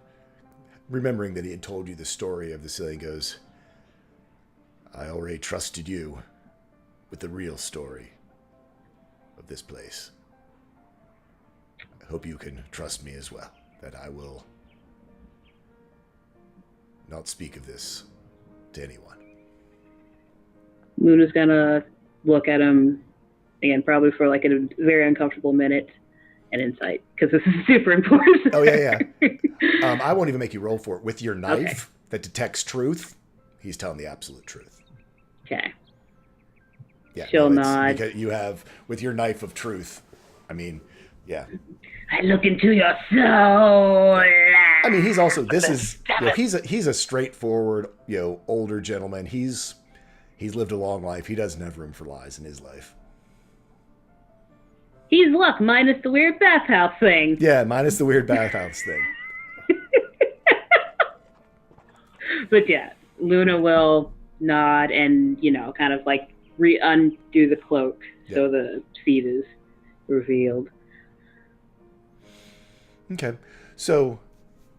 remembering that he had told you the story of the ceiling, goes, I already trusted you with the real story of this place. I hope you can trust me as well, that I will not speak of this to anyone. Luna's gonna look at him again, probably for like a very uncomfortable minute, and insight, because this is super important. Oh, yeah. I won't even make you roll for it. With your knife that detects truth, he's telling the absolute truth. Okay. Yeah, She'll nod. Because you have, with your knife of truth, I mean, yeah. I look into your soul. I mean, he's also, this is, you know, he's a straightforward, you know, older gentleman. He's lived a long life. He doesn't have room for lies in his life. He's luck minus the weird bathhouse thing. Yeah, minus the weird bathhouse thing. But yeah, Luna will nod and, you know, kind of like undo the cloak so the seed is revealed. Okay. So,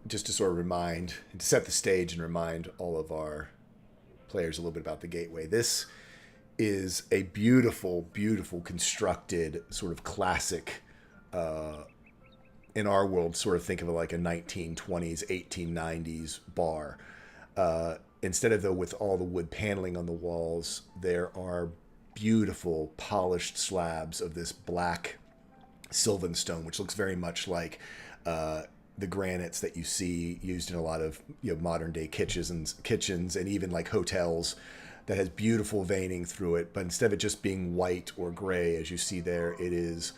just to sort of remind, to set the stage and remind all of our players a little bit about the Gateway. This is a beautiful, beautiful constructed sort of classic, in our world, sort of think of it like a 1920s, 1890s bar. Instead of, though, with all the wood paneling on the walls, there are beautiful polished slabs of this black sylvan stone, which looks very much like the granites that you see used in a lot of, you know, modern day kitchens and even like hotels, that has beautiful veining through it. But instead of it just being white or gray, as you see there, it is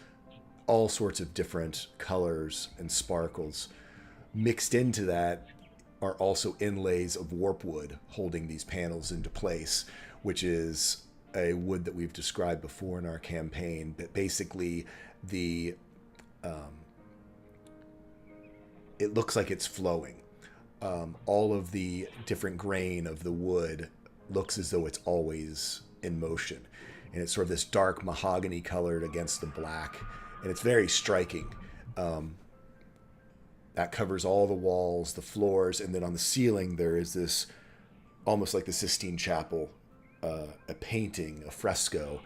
all sorts of different colors and sparkles. Mixed into that are also inlays of warp wood holding these panels into place, which is a wood that we've described before in our campaign. But basically, it looks like it's flowing. All of the different grain of the wood looks as though it's always in motion. And it's sort of this dark mahogany colored against the black. And it's very striking. That covers all the walls, the floors, and then on the ceiling there is this, almost like the Sistine Chapel, a painting, a fresco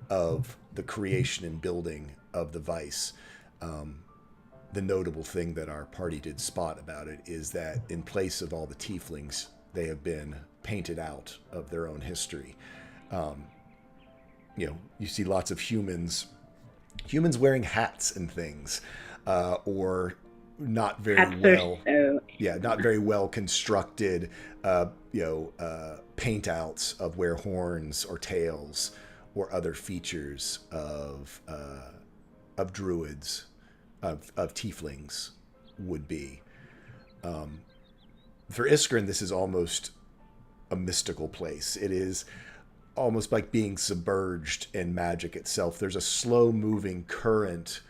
of the creation and building of the Vice. The notable thing that our party did spot about it is that in place of all the tieflings, they have been painted out of their own history. You know, you see lots of humans wearing hats and things, or not very not very well constructed, paint outs of where horns or tails or other features of druids, of tieflings would be. For Iskrin, this is almost a mystical place. It is almost like being submerged in magic itself. There's a slow moving current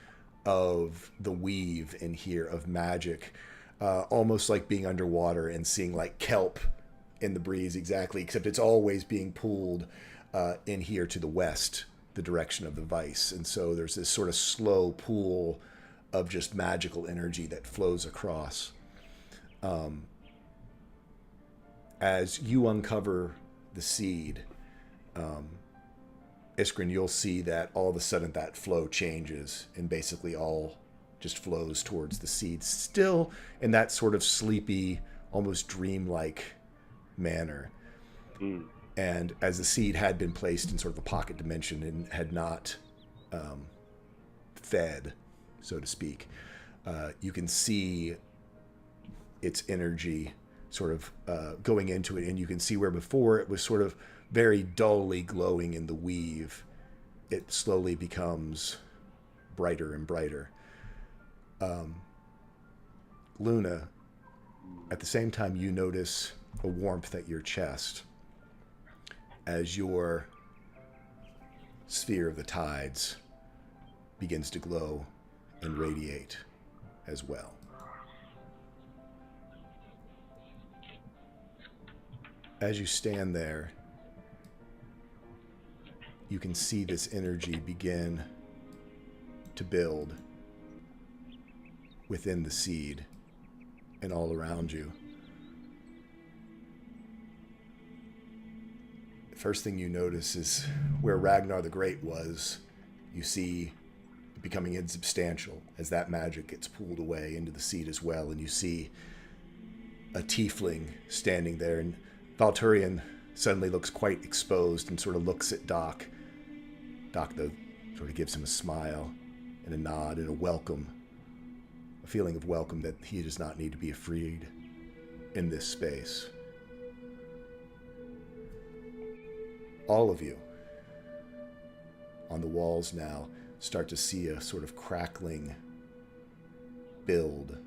of the weave in here of magic, almost like being underwater and seeing like kelp in the breeze, exactly, except it's always being pulled in here to the west, the direction of the Vice. And so there's this sort of slow pool of just magical energy that flows across. As you uncover the seed, Iskrin, you'll see that all of a sudden that flow changes and basically all just flows towards the seed, still in that sort of sleepy, almost dreamlike manner. And as the seed had been placed in sort of a pocket dimension and had not fed, so to speak, you can see its energy sort of going into it, and you can see where before it was sort of very dully glowing in the weave, it slowly becomes brighter and brighter. Luna, At the same time, you notice a warmth at your chest as your sphere of the tides begins to glow and radiate as well. As you stand there, you can see this energy begin to build within the seed and all around you. The first thing you notice is where Ragnar the Great was. You see it becoming insubstantial as that magic gets pulled away into the seed as well, and you see a tiefling standing there, and Valturian suddenly looks quite exposed and sort of looks at Doc. Doc, though, sort of gives him a smile and a nod and a welcome, a feeling of welcome that he does not need to be afraid in this space. All of you on the walls now start to see a sort of crackling build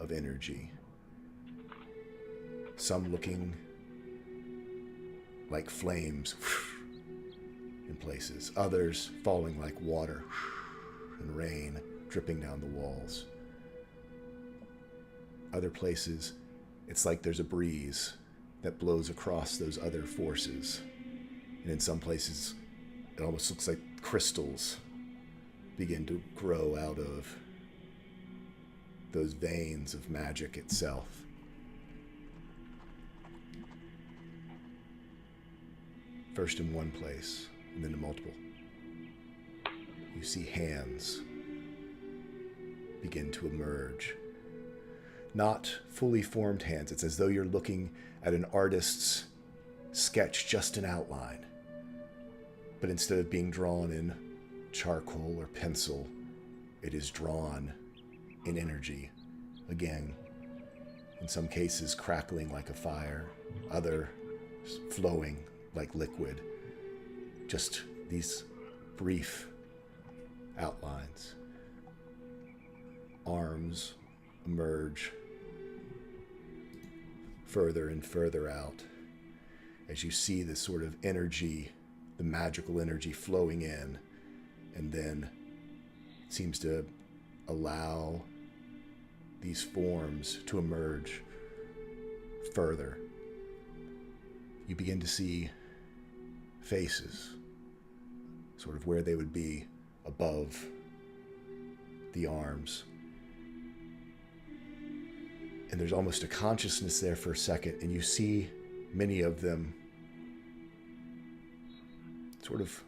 of energy. Some looking like flames in places, others falling like water and rain dripping down the walls. Other places, it's like there's a breeze that blows across those other forces. And in some places, it almost looks like crystals begin to grow out of those veins of magic itself. First in one place, and then in multiple. You see hands begin to emerge. Not fully formed hands. It's as though you're looking at an artist's sketch, just an outline. But instead of being drawn in charcoal or pencil, it is drawn in energy. Again, in some cases crackling like a fire, other flowing like liquid. Just these brief outlines. Arms emerge further and further out as you see this sort of energy, the magical energy flowing in, and then it seems to allow these forms to emerge further. You begin to see faces, sort of where they would be above the arms. And there's almost a consciousness there for a second, and you see many of them sort of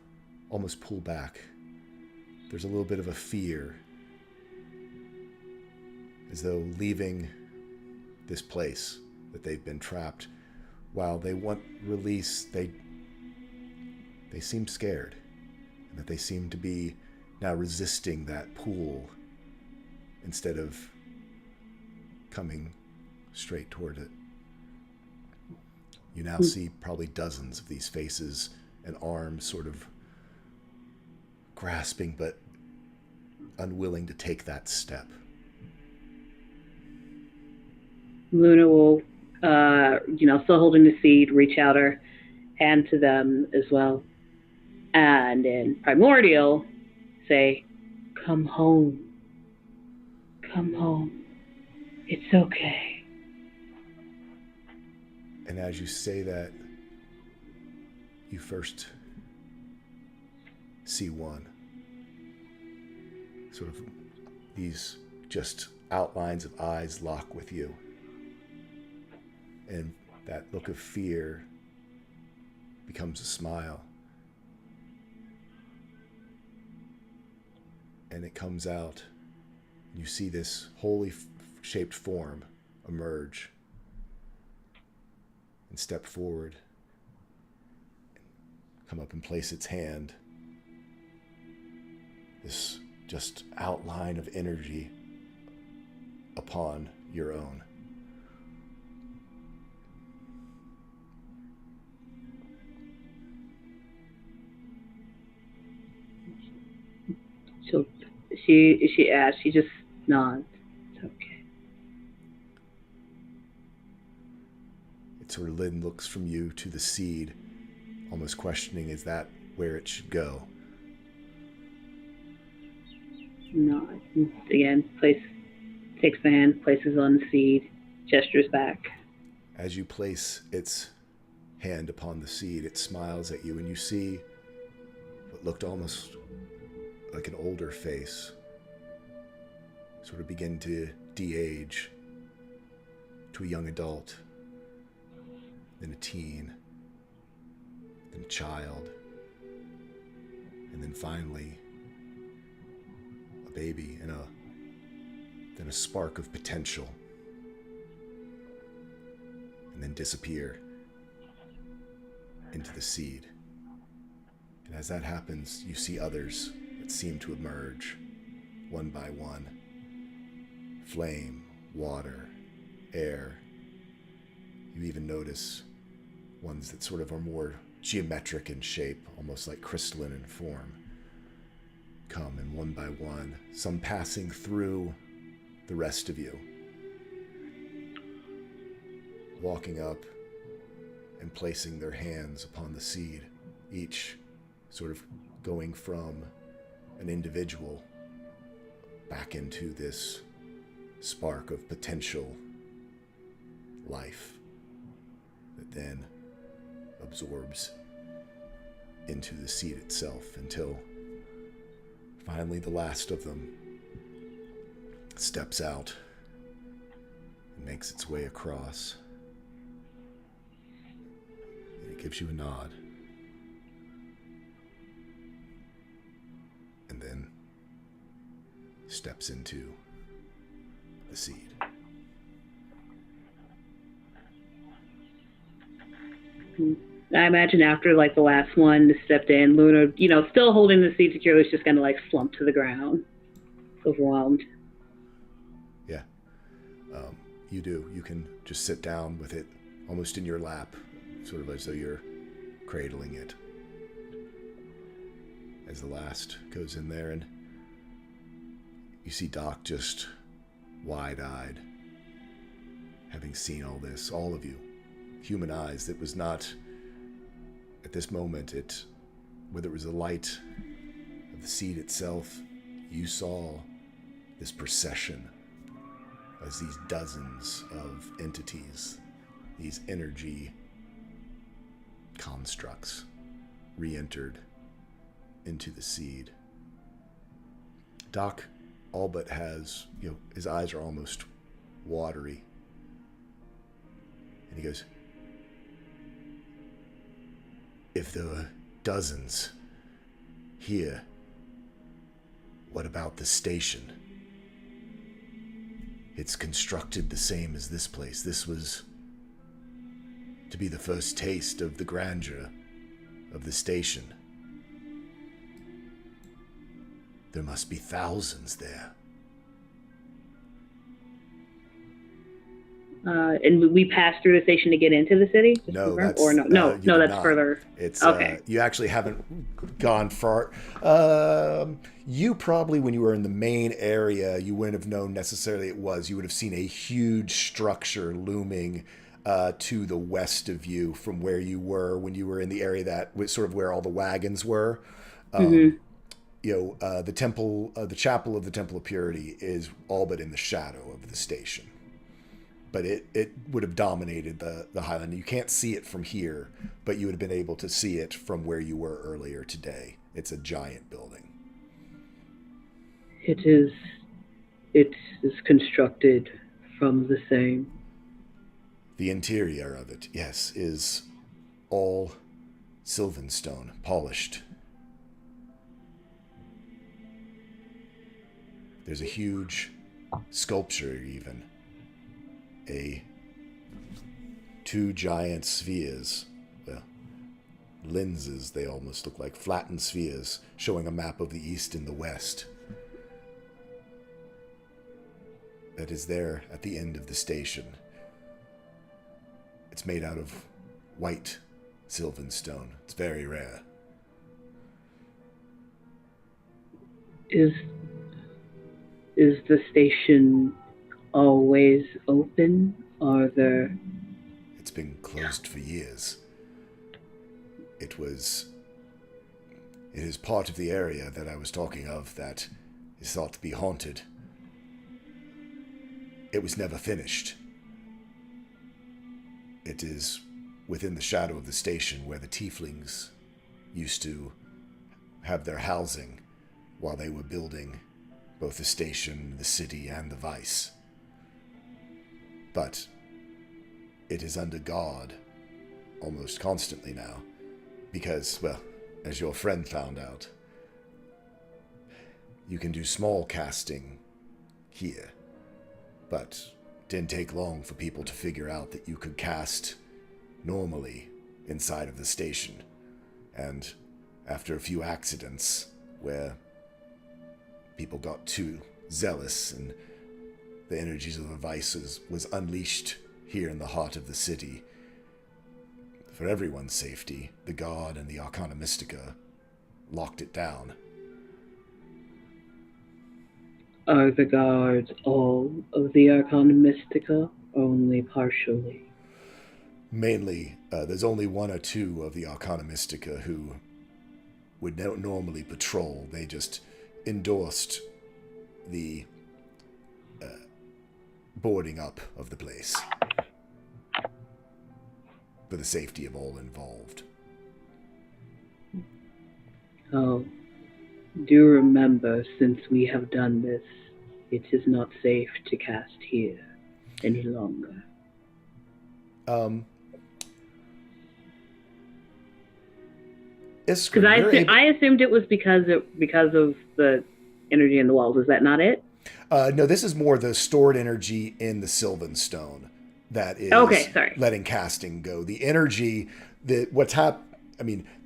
almost pull back. There's a little bit of a fear, as though leaving this place that they've been trapped. While they want release, they seem scared, and that they seem to be now resisting that pull instead of coming straight toward it. You now see probably dozens of these faces and arms sort of grasping but unwilling to take that step. Luna will, still holding the seed, reach out her hand to them as well. And in Primordial, say, "Come home. Come home. It's okay." And as you say that, you first see one. Sort of these just outlines of eyes lock with you. And that look of fear becomes a smile. And it comes out. You see this holy shaped form emerge and step forward, come up and place its hand. This just outline of energy upon your own. So she asks, she just nods. It's okay. sort of Lynn looks from you to the seed, almost questioning, is that where it should go? No. Again, takes the hand, places on the seed, gestures back. As you place its hand upon the seed, it smiles at you, and you see what looked almost like an older face sort of begin to de-age to a young adult, then a teen, then a child, and then finally a baby, and then a spark of potential, and then disappear into the seed. And as that happens, you see others that seem to emerge one by one. Flame, water, air. You even notice ones that sort of are more geometric in shape, almost like crystalline in form, come, and one by one, some passing through the rest of you, walking up and placing their hands upon the seed, each sort of going from an individual back into this spark of potential life that then absorbs into the seed itself, until finally the last of them steps out and makes its way across. And it gives you a nod. And then steps into the seed. I imagine after like the last one stepped in, Luna, still holding the seed securely, is just kind of like slumped to the ground, overwhelmed. Yeah. You do. You can just sit down with it almost in your lap, sort of as though you're cradling it. As the last goes in there, and you see Doc just wide-eyed, having seen all this, all of you, human eyes. It was not, at this moment, whether it was the light of the seed itself, you saw this procession as these dozens of entities, these energy constructs, re-entered into the seed. Doc all but has, his eyes are almost watery. And he goes, if there were dozens here, what about the station? It's constructed the same as this place. This was to be the first taste of the grandeur of the station. There must be thousands there. And we passed through the station to get into the city? No, that's not. further. It's okay. You actually haven't gone far. You probably, when you were in the main area, you wouldn't have known necessarily it was. You would have seen a huge structure looming to the west of you from where you were when you were in the area that was sort of where all the wagons were. The temple, the chapel of the Temple of Purity is all but in the shadow of the station. But it would have dominated the Highland. You can't see it from here, but you would have been able to see it from where you were earlier today. It's a giant building. It is constructed from the same. The interior of it, yes, is all sylvan stone, polished. There's a huge sculpture even. Two giant spheres, lenses, they almost look like flattened spheres, showing a map of the east and the west. That is there at the end of the station. It's made out of white sylvan stone. It's very rare. Is the station always open? Are there... been closed for years. It is part of the area that I was talking of that is thought to be haunted. It was never finished. It is within the shadow of the station where the tieflings used to have their housing while they were building both the station, the city, and the vice. But it is under guard almost constantly now because, well, as your friend found out, you can do small casting here, but it didn't take long for people to figure out that you could cast normally inside of the station. And after a few accidents where people got too zealous and the energies of the vices was unleashed here in the heart of the city, for everyone's safety, the Guard and the Arcana Mystica locked it down. Are the guards all of the Arcana Mystica, or only partially? Mainly, there's only one or two of the Arcana Mystica who would normally patrol. They just endorsed the boarding up of the place for the safety of all involved. Oh, do remember, since we have done this, it is not safe to cast here any longer. Iskra, Because I assumed it was because of the energy in the walls. Is that not it? No, this is more the stored energy in the Sylvan Stone that is letting casting go. The energy that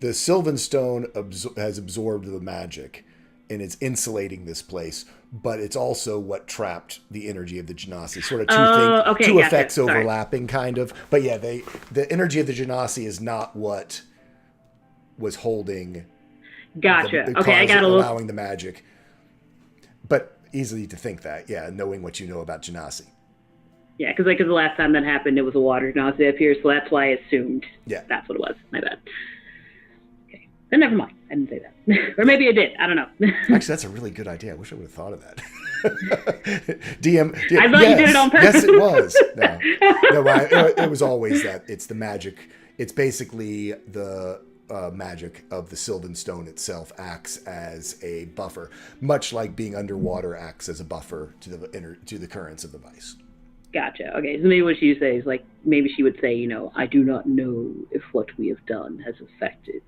the Sylvan Stone has absorbed the magic and it's insulating this place, but it's also what trapped the energy of the Genasi. Sort of two effects overlapping, kind of. But yeah, the energy of the Genasi is not what was holding. Gotcha. I got allowing the magic, but easily to think that, yeah, knowing what you know about Genasi. Yeah, because the last time that happened, it was a water Genasi up here, so that's why I assumed that's what it was. My bad. Okay, then never mind. I didn't say that, or maybe I did. I don't know. Actually, that's a really good idea. I wish I would have thought of that. DM, I thought you did it on purpose. Yes, it was. No, it was always that. It's the magic. It's basically the magic of the Sylvan Stone itself acts as a buffer, much like being underwater acts as a buffer to the currents of the vice. Gotcha. Okay, so maybe what she say is maybe she would say, I do not know if what we have done has affected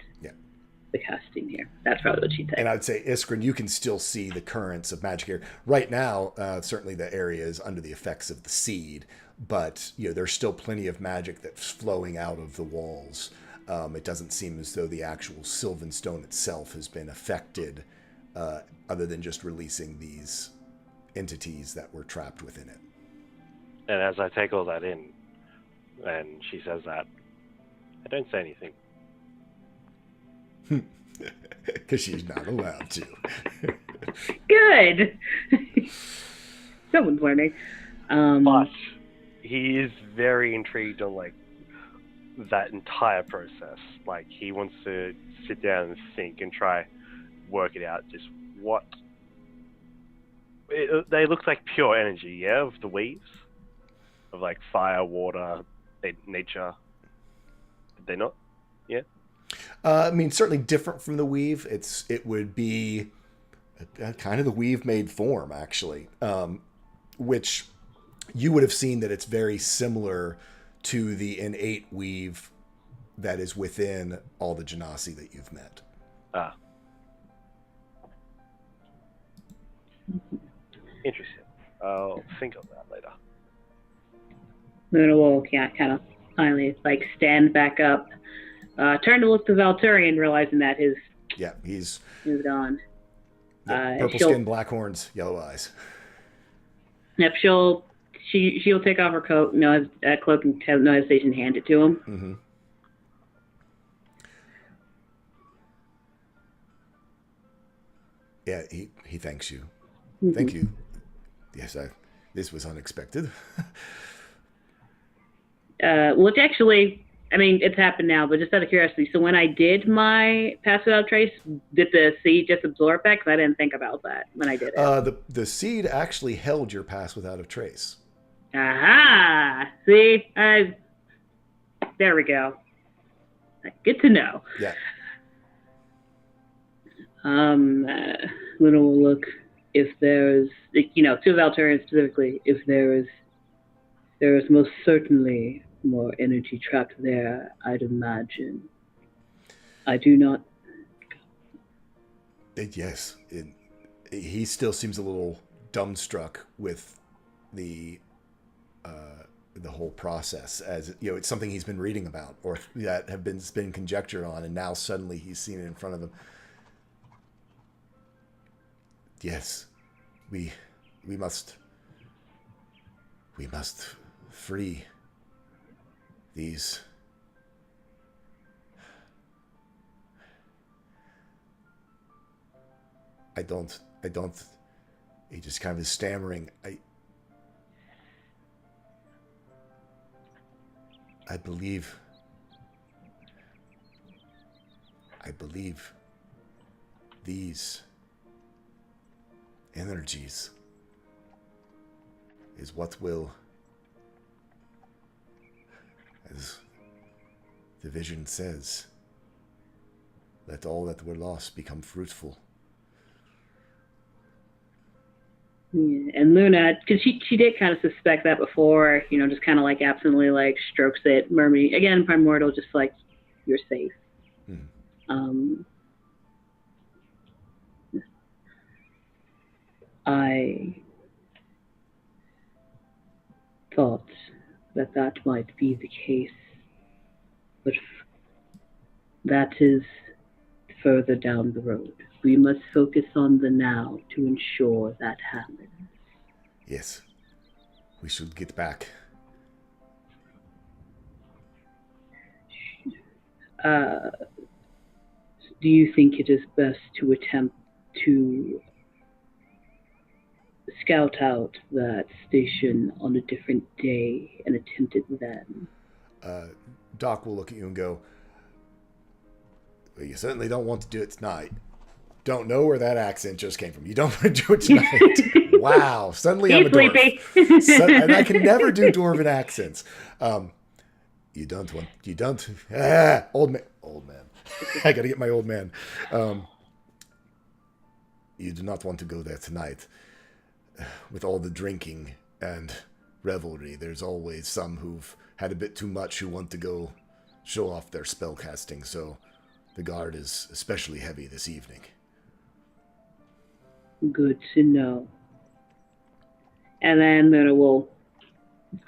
the casting here. That's probably what she'd say. And I'd say, Iskren, you can still see the currents of magic here. Right now, certainly the area is under the effects of the seed, but there's still plenty of magic that's flowing out of the walls. It doesn't seem as though the actual Sylvan Stone itself has been affected, other than just releasing these entities that were trapped within it. And as I take all that in, and she says that, I don't say anything. Because she's not allowed to. Good! Someone's learning. But he is very intrigued on, that entire process. He wants to sit down and think and try work it out. Just what... They look like pure energy, of the weaves? Of, fire, water, nature. Did they not? Yeah? Certainly different from the weave. It would be kind of the weave-made form, actually, which you would have seen that it's very similar to the innate weave that is within all the Genasi that you've met. Ah. Interesting. I'll think of that later. Luna will kind of finally stand back up, turn to look to Valturian, realizing that he's moved on. Purple skin, black horns, yellow eyes. Yep, she'll take off her coat, cloak, and have no hesitation to hand it to him. Mm-hmm. Yeah, he thanks you. Mm-hmm. Thank you. Yes, this was unexpected. well, it's actually, I mean, it's happened now, but just out of curiosity, so when I did my pass without trace, did the seed just absorb that? Because I didn't think about that when I did it. The seed actually held your pass without a trace. Aha! See? There we go. Good to know. Yeah. Luna will look if there's, to Valterian specifically, if there is most certainly more energy trapped there, I'd imagine. I do not. Yes. He still seems a little dumbstruck with the whole process, as it's something he's been reading about or that have been conjecture on, and now suddenly he's seen it in front of him. Yes, we must free these. I don't. He just kind of is stammering. I believe these energies is what will, as the vision says, let all that were lost become fruitful. Yeah, and Luna, because she did kind of suspect that before, just kind of like absently like strokes it, murmuring again, primordial, just like you're safe. I thought that might be the case, but that is further down the road. We must focus on the now to ensure that happens. Yes. We should get back. Do you think it is best to attempt to scout out that station on a different day and attempt it then? Doc will look at you and go, well, you certainly don't want to do it tonight. Don't know where that accent just came from. You don't want to do it tonight. Wow. Suddenly I'm a dwarf. And I can never do dwarven accents. You don't. Old man. I got to get my old man. You do not want to go there tonight. With all the drinking and revelry, there's always some who've had a bit too much who want to go show off their spellcasting, so the guard is especially heavy this evening. Good to know. And then Luna will,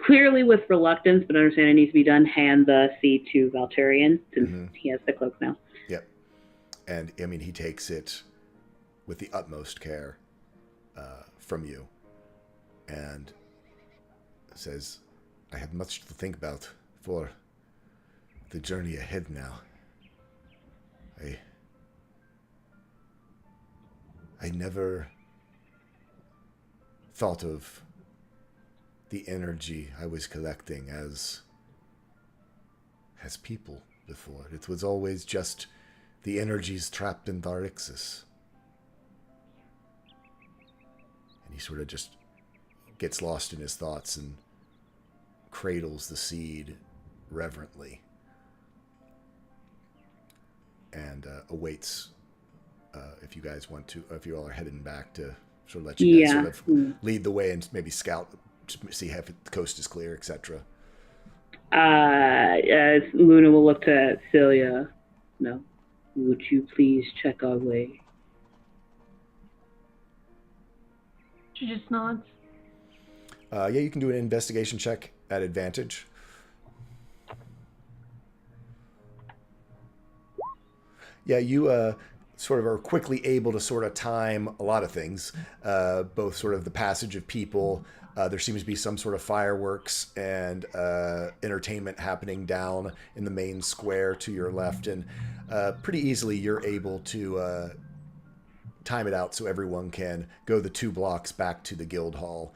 clearly with reluctance, but understand it needs to be done, hand the seed to Valterian, since he has the cloak now. Yep. And, I mean, he takes it with the utmost care from you and says, I have much to think about for the journey ahead now. I never thought of the energy I was collecting as people before. It was always just the energies trapped in Darixis. And he sort of just gets lost in his thoughts and cradles the seed reverently and awaits if you guys want to, if you all are heading back to sort of let you guys sort of lead the way and maybe scout, see if the coast is clear, etc. Luna will look to Celia. No. Would you please check our way? She just nods. Yeah, you can do an investigation check at advantage. Yeah, you sort of are quickly able to sort of time a lot of things, both sort of the passage of people. There seems to be some sort of fireworks and entertainment happening down in the main square to your left, and pretty easily you're able to time it out so everyone can go the 2 blocks back to the guild hall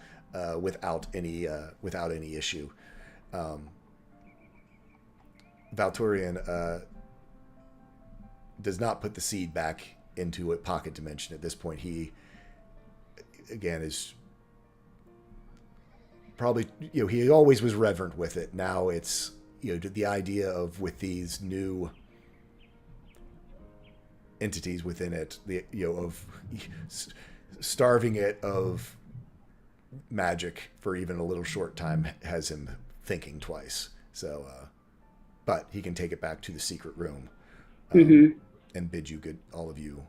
without any issue. Valturian does not put the seed back into a pocket dimension at this point. He, again, is probably, he always was reverent with it. Now it's, the idea of, with these new entities within it, of starving it of magic for even a little short time has him thinking twice. So, but he can take it back to the secret room and bid you all of you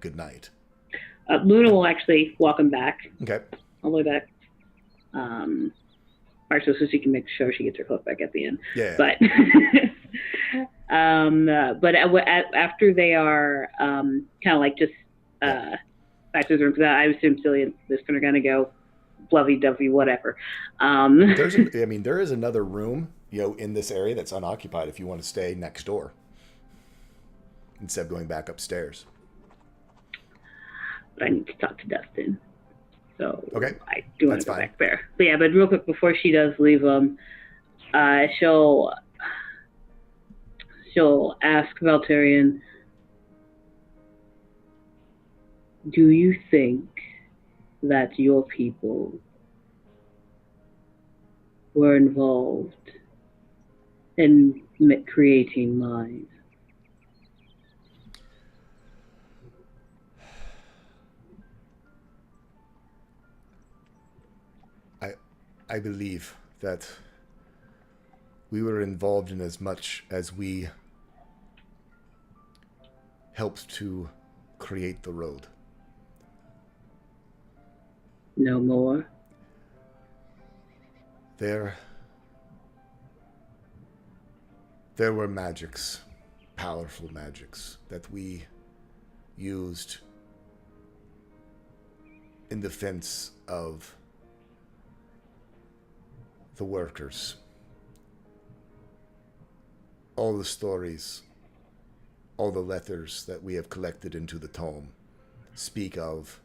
good night. Luna will actually walk him back. Okay. All the way back. So she can make sure she gets her cloak back at the end. Yeah. But but after they are kind of like just back to the room, because I assume Celia and Liston are going to go lovey-dovey, whatever. There is another room, in this area that's unoccupied if you want to stay next door instead of going back upstairs. But I need to talk to Dustin. So okay. I do want to go back there. But yeah, but real quick before she does leave she'll ask Valterian, do you think that your people were involved in creating mine? I believe that we were involved in as much as we helped to create the road. No more? There were magics, powerful magics, that we used in defense of the workers. All the stories, all the letters that we have collected into the tome speak of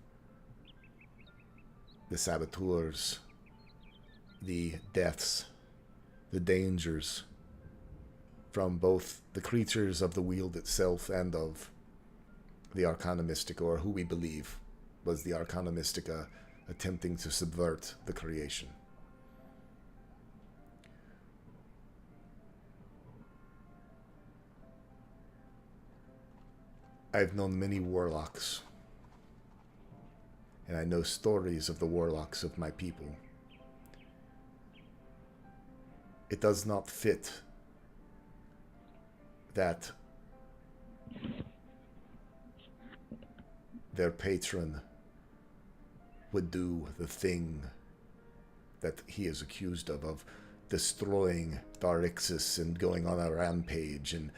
the saboteurs, the deaths, the dangers from both the creatures of the Weald itself and of the Arcana Mystica, or who we believe was the Arcana Mystica attempting to subvert the creation. I've known many warlocks, and I know stories of the warlocks of my people. It does not fit that their patron would do the thing that he is accused of destroying Darixis and going on a rampage and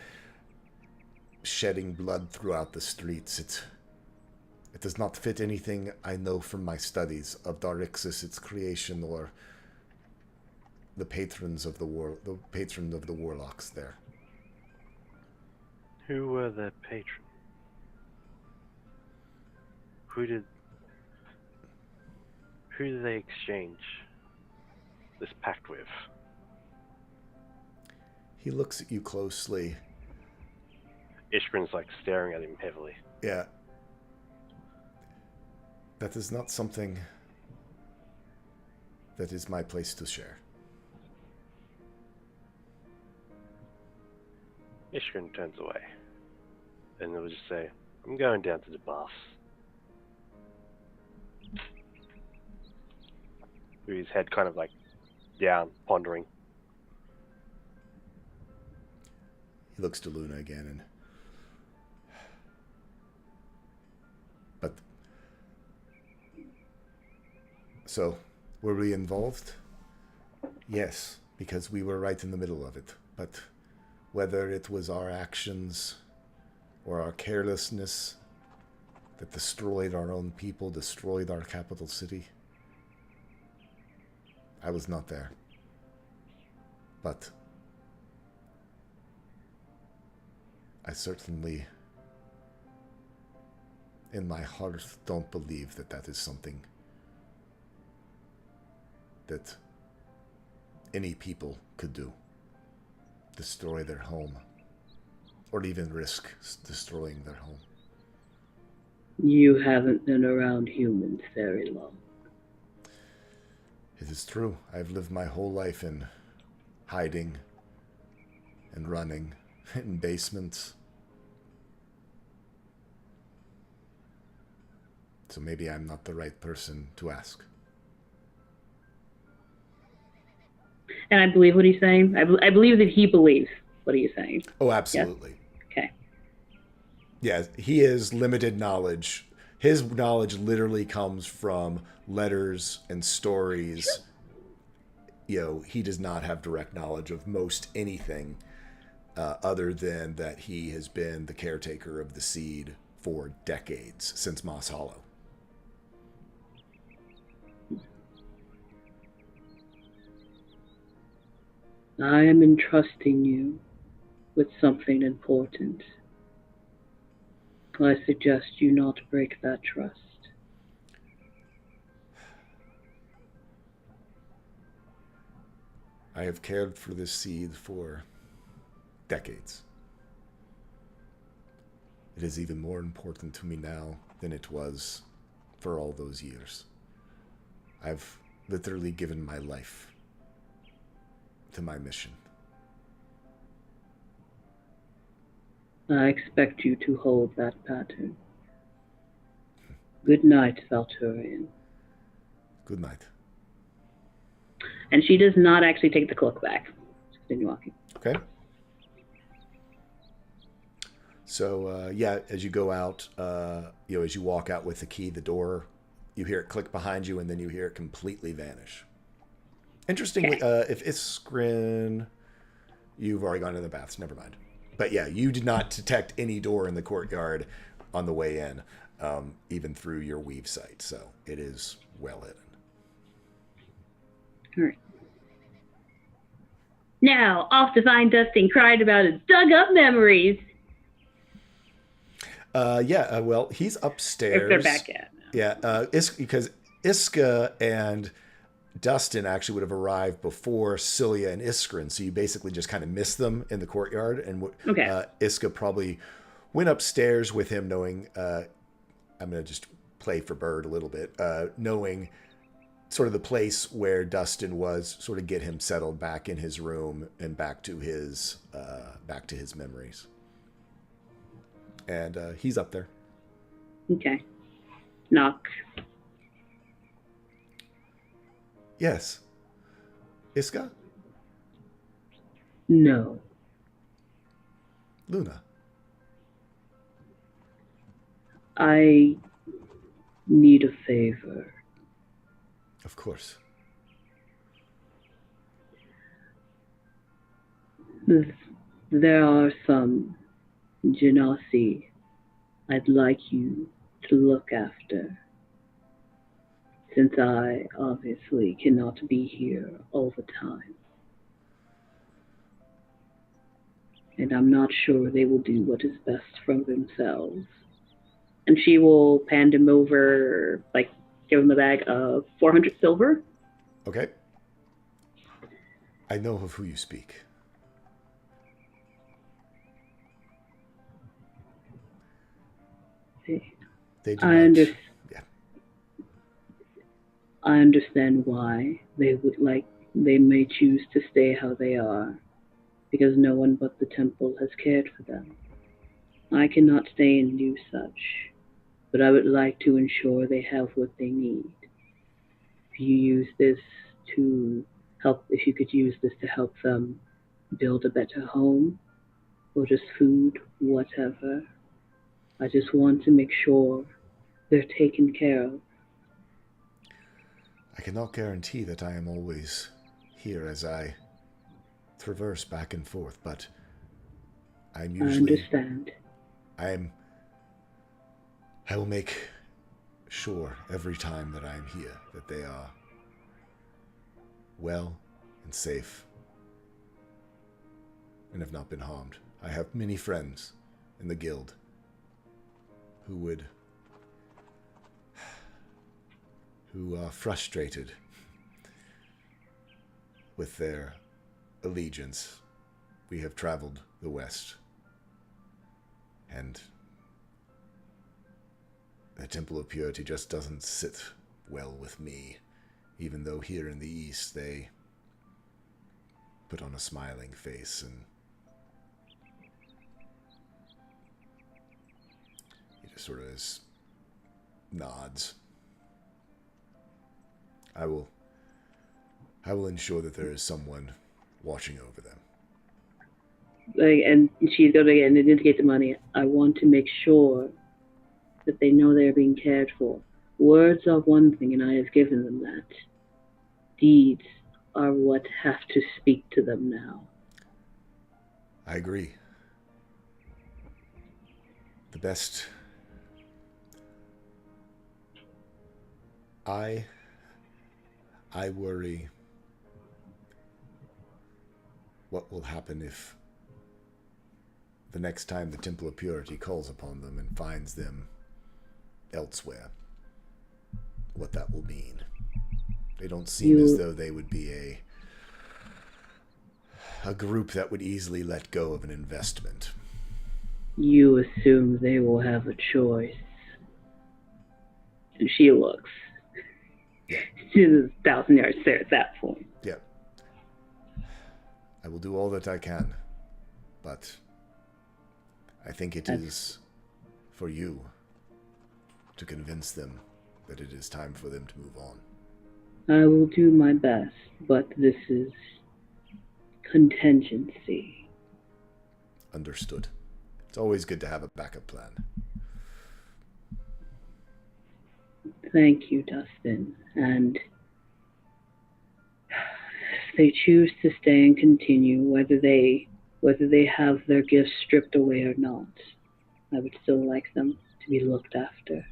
shedding blood throughout the streets. It does not fit anything I know from my studies of Darixis, its creation, or the patrons of the warlocks there. Who were the patrons? Who did they exchange this pact with? He looks at you closely. Ishgrin's like staring at him heavily. Yeah. That is not something that is my place to share. Ishgrin turns away. And he'll just say, I'm going down to the boss. With his head kind of like down, pondering. He looks to Luna again and... But... So, were we involved? Yes, because we were right in the middle of it. But whether it was our actions or our carelessness that destroyed our own people, destroyed our capital city, I was not there. But I certainly, in my heart, don't believe that that is something that any people could do. destroy their home, or even risk destroying their home. You haven't been around humans very long. It is true. I've lived my whole life in hiding and running in basements. So maybe I'm not the right person to ask. And I believe what he's saying. I believe that he believes what he's saying. Oh, absolutely. Yes? Okay. Yeah, he has limited knowledge. His knowledge literally comes from letters and stories. Sure. You know, he does not have direct knowledge of most anything other than that he has been the caretaker of the seed for decades, since Moss Hollow. I am entrusting you with something important. I suggest you not break that trust. I have cared for this seed for decades. It is even more important to me now than it was for all those years. I've literally given my life to my mission. I expect you to hold that pattern. Good night, Valturian. Good night. And she does not actually take the cloak back. Just continue walking. Okay. So, yeah, as you go out, as you walk out with the key, the door, you hear it click behind you, and then you hear it completely vanish. Interestingly, if Iskrin... You've already gone to the baths, never mind. But yeah, you did not detect any door in the courtyard on the way in, even through your weave sight, so it is well hidden. All right. Now, off to find Dustin cried about his dug-up memories. Well, he's upstairs. If they're back at now. Yeah, because Iska and Dustin actually would have arrived before Cilia and Iskrin, so you basically just kind of missed them in the courtyard. And Iska probably went upstairs with him, knowing. I'm going to just play for Bird a little bit, knowing sort of the place where Dustin was, sort of get him settled back in his room and back to his memories. And he's up there. Okay. Knock. Yes. Iska? No. Luna? I need a favor. Of course. There are some Genasi I'd like you to look after, since I obviously cannot be here all the time. And I'm not sure they will do what is best for themselves. And she will hand him over, give him a bag of 400 silver. Okay. I know of who you speak. They do I understand why they may choose to stay how they are, because no one but the temple has cared for them. I cannot stay and do such, but I would like to ensure they have what they need. If you could use this to help them build a better home, or just food, whatever. I just want to make sure they're taken care of. I cannot guarantee that I am always here as I traverse back and forth, but I'm usually... I understand. I will make sure every time that I am here that they are well and safe and have not been harmed. I have many friends in the guild who are frustrated with their allegiance we have traveled the West, and the Temple of Purity just doesn't sit well with me, even though here in the East they put on a smiling face, and he just sort of nods. I will ensure that there is someone watching over them. And she's going to indicate the money. I want to make sure that they know they're being cared for. Words are one thing, and I have given them that. Deeds are what have to speak to them now. I agree. The best... I worry what will happen if the next time the Temple of Purity calls upon them and finds them elsewhere, what that will mean. They don't seem as though they would be a group that would easily let go of an investment. You assume they will have a choice. And she looks. Yeah. She's a 1,000-yard stare at that point. Yeah. I will do all that I can, but I think it is for you to convince them that it is time for them to move on. I will do my best, but this is contingency. Understood. It's always good to have a backup plan. Thank you, Dustin. And if they choose to stay and continue, whether they have their gifts stripped away or not, I would still like them to be looked after.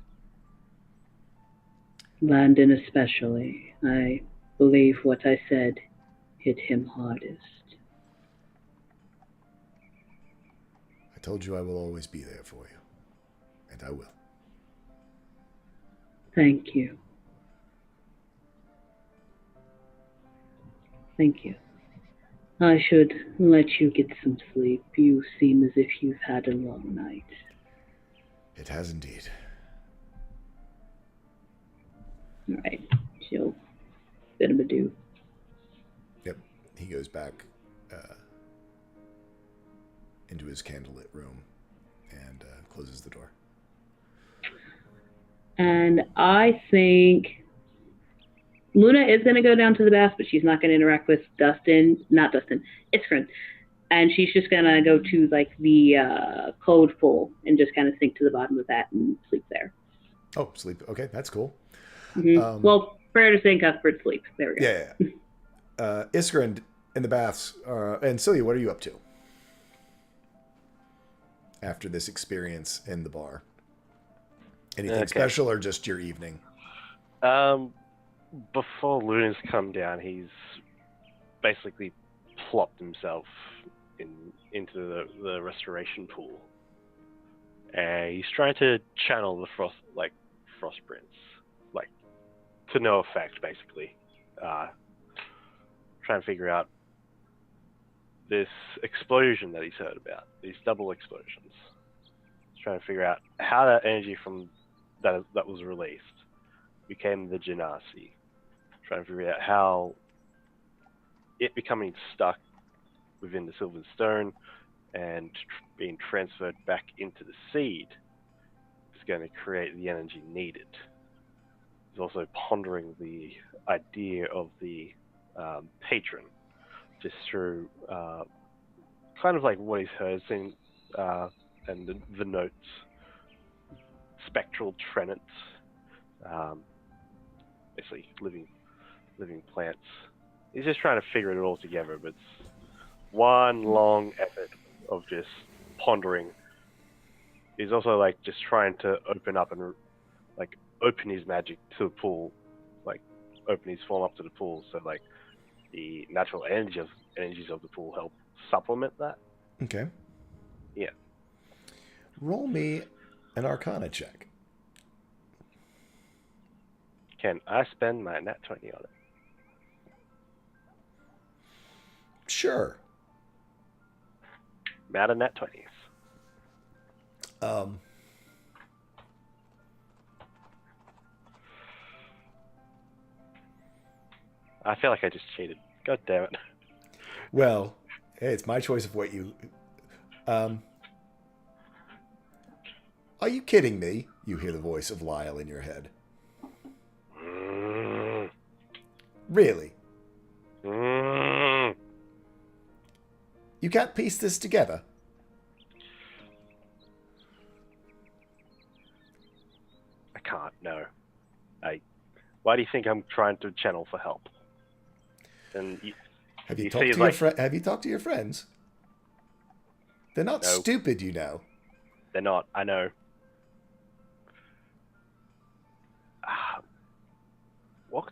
Landon especially. I believe what I said hit him hardest. I told you I will always be there for you, and I will. Thank you. Thank you. I should let you get some sleep. You seem as if you've had a long night. It has indeed. All right. She'll bid him adieu. Yep. He goes back into his candlelit room and closes the door. And I think Luna is going to go down to the bath, but she's not going to interact with Iskren. And she's just going to go to like the code pool and just kind of sink to the bottom of that and sleep there. Oh, sleep. Okay, that's cool. Mm-hmm. Well, prayer to St. Cuthbert, sleep. There we go. Yeah. Iskren in the baths. And Celia, what are you up to after this experience in the bar? Anything special or just your evening? Before Luna's come down, he's basically plopped himself into the restoration pool. And he's trying to channel the Frost Prince, like, to no effect, basically. Trying to figure out this explosion that he's heard about, these double explosions. He's trying to figure out how that energy from that was released became the Genasi. Trying to figure out how it becoming stuck within the Sylvan Stone and being transferred back into the seed is going to create the energy needed. He's also pondering the idea of the patron, just through kind of like what he's heard, seen, and the notes, spectral trenants, basically living plants. He's just trying to figure it all together, but it's one long effort of just pondering. He's also like just trying to open up and like open his magic to the pool, like open his form up to the pool, so like the natural energies of the pool help supplement that. Okay. Yeah. Roll me an Arcana check. Can I spend my nat 20 on it? Sure. Mad and nat 20s. I feel like I just cheated. God damn it. Well, hey, it's my choice of what you. Are you kidding me? You hear the voice of Lyle in your head. Really? You can't piece this together? I can't, no. Why do you think I'm trying to channel for help? And Have you talked to your Have you talked to your friends? They're not No. stupid, you know. They're not, I know. What?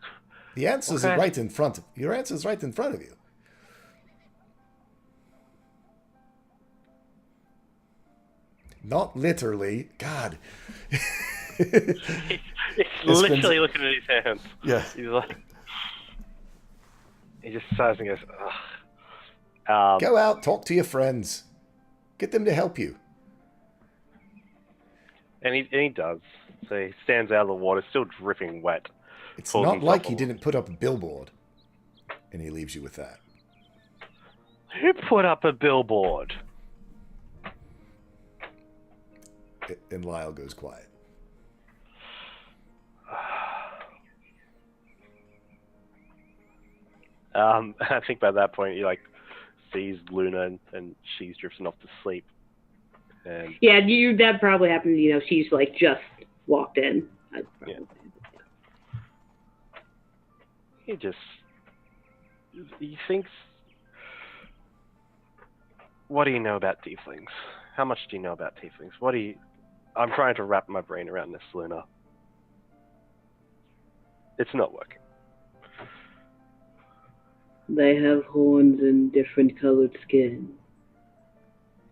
The answer's Okay. right in front of your answer's right in front of you. Not literally. God. He's literally looking at his hands. Yeah. He's like, he just sighs and goes, ugh. Go out, talk to your friends. Get them to help you. And he does. So he stands out of the water, still dripping wet. It's Pulls not himself like he along. didn't put up a billboard. And he leaves you with that. Who put up a billboard? And Lyle goes quiet. I think by that point he sees Luna and she's drifting off to sleep. And Yeah, that probably happened. She's just walked in. Yeah. he thinks. What do you know about tieflings? How much do you know about tieflings? I'm trying to wrap my brain around this, Luna. It's not working. They have horns and different colored skin.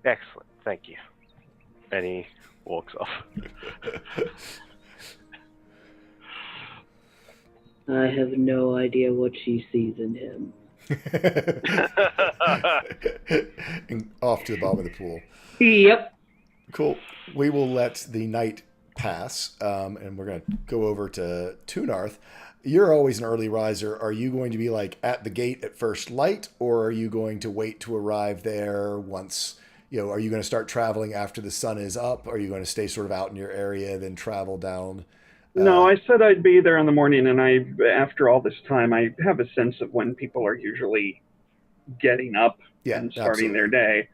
Excellent, thank you. And he walks off. I have no idea what she sees in him. And off to the bottom of the pool. Yep. Cool. We will let the night pass, and we're going to go over to Tunarth. You're always an early riser. Are you going to be at the gate at first light, or are you going to wait to arrive there once, are you going to start traveling after the sun is up? Are you going to stay sort of out in your area, then travel down? No, I said I'd be there in the morning, and after all this time, I have a sense of when people are usually getting up and starting their day.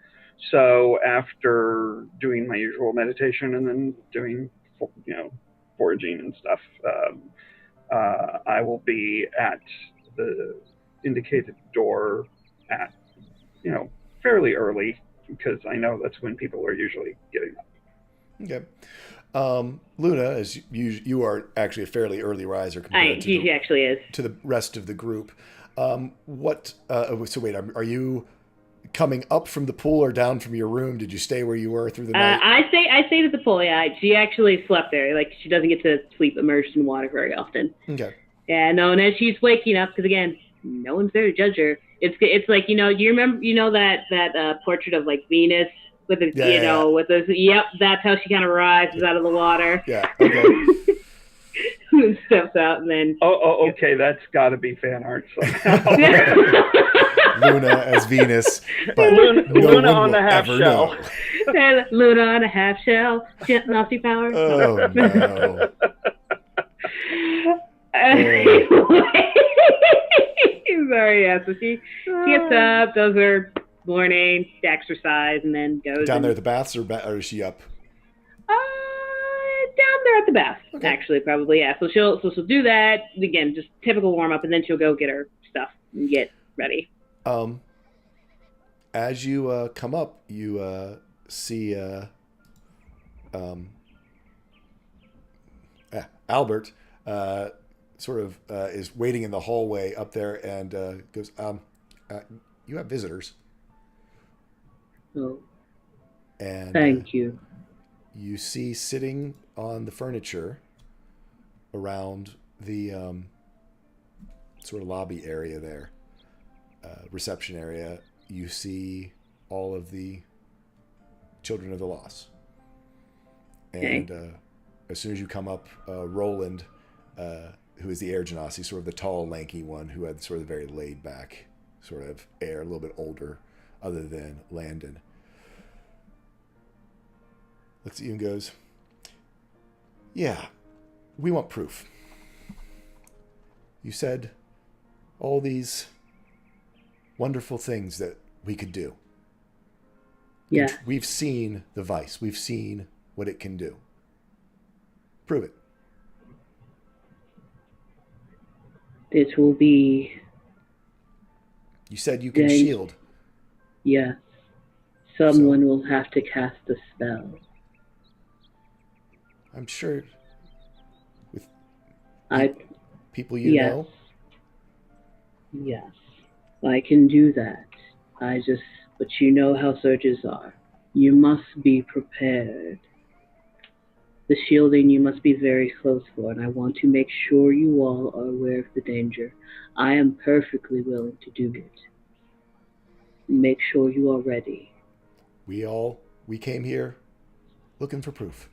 So after doing my usual meditation and then doing, foraging and stuff, I will be at the indicated door at, fairly early, because I know that's when people are usually getting up. Okay. Luna, as you are actually a fairly early riser compared She actually is. to the rest of the group. So wait, are you coming up from the pool or down from your room? Did you stay where you were through the night? I stayed at the pool. Yeah, she actually slept there. She doesn't get to sleep immersed in water very often. Okay. Yeah, no, and as she's waking up, because again, no one's there to judge her. It's like do you remember that portrait of Venus with with those? Yep, that's how she kind of rises out of the water. Yeah. Okay. And steps out, and then okay, that's got to be fan art somehow. Luna as Venus, but Luna on the half shell. Luna on a half shell, Nazi power. Oh no. Sorry, yeah. So she gets up, does her morning exercise, and then goes down there at the baths, or is she up? Down there at the bath, actually, probably, yeah. So she'll do that again, just typical warm up, and then she'll go get her stuff and get ready. As you come up, you see Albert sort of is waiting in the hallway up there and goes, you have visitors. Oh, and thank you. You see sitting on the furniture around the sort of lobby area there, reception area, you see all of the Children of the Lost. Okay. And as soon as you come up, Roland, who is the Air Genasi, sort of the tall, lanky one who had sort of very laid back sort of air, a little bit older, other than Landon, looks at you and goes, "Yeah, we want proof. You said all these wonderful things that we could do. Yes. We've seen the Vice. We've seen what it can do. Prove it." It will be, You said you can Dang. shield. yes. Someone will have to cast a spell. I'm sure I people you Yes. know. Yes, I can do that. But you know how surges are. You must be prepared. The shielding you must be very close for, and I want to make sure you all are aware of the danger. I am perfectly willing to do it. Make sure you are ready. We came here looking for proof.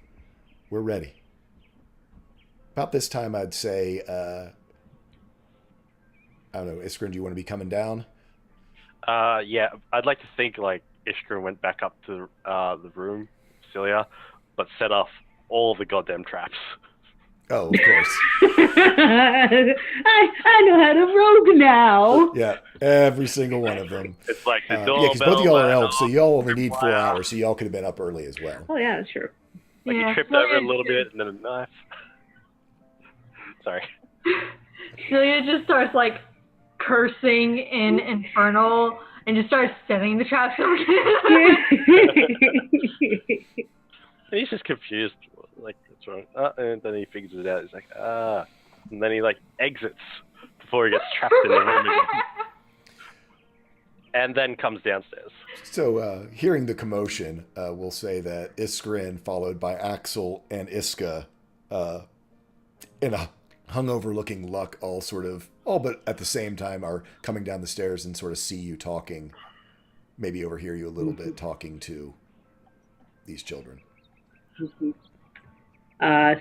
We're ready. About this time, I'd say, I don't know, Iskrin, do you want to be coming down? Yeah, I'd like to think like Ishkrin went back up to the room, Celia, but set off all the goddamn traps. Oh, of course. I know how to rogue now. Yeah, every single one of them. It's like the Yeah, doorbell. because both of y'all are went elves, so off, y'all only need 4 fire. hours, so y'all could have been up early as well. Oh yeah, sure. Like Yeah, you tripped Celia over a little just- bit and then a knife. Sorry. Celia just starts like cursing in Infernal and just starts setting the traps over. And he's just confused. Like, what's wrong? And then he figures it out. He's like, And then he like exits before he gets trapped in the room again. And then comes downstairs. So, hearing the commotion, we'll say that Iskrin, followed by Axel and Iska, in a hungover-looking Luck, all but at the same time, are coming down the stairs and sort of see you talking, maybe overhear you a little bit talking to these children.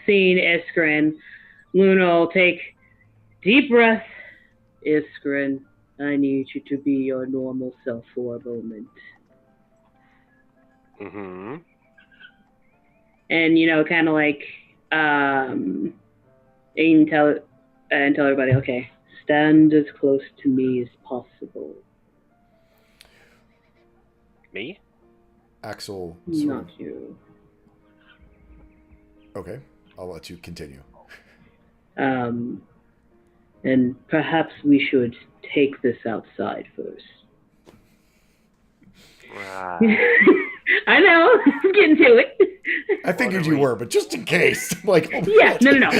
Seeing Iskrin, Luna will take deep breath. Iskrin, I need you to be your normal self for a moment. Mm-hmm. And kind of like, and tell everybody, okay, stand as close to me as possible. Me? Axel, Not you. Okay, I'll let you continue. And perhaps we should take this outside first. I know, getting to it. I figured you were, but just in case. Like, oh, Yeah, no.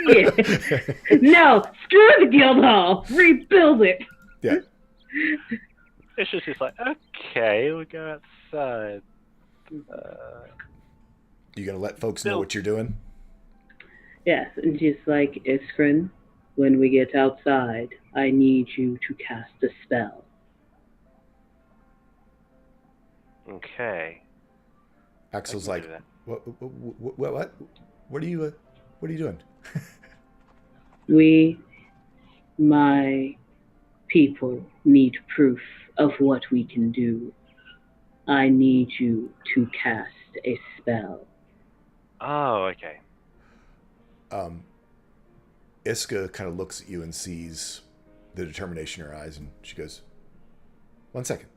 Yeah. No, screw the guild hall. Rebuild it. Yeah. It's just like, okay, we'll go outside. You gonna let folks know what you're doing? Yes, and she's like, Iskrin, when we get outside, I need you to cast a spell. Okay. Axel's I like, can do that. what are you doing? We, my people, need proof of what we can do. I need you to cast a spell. Oh, okay. Iska kind of looks at you and sees the determination in her eyes, and she goes, 1 second.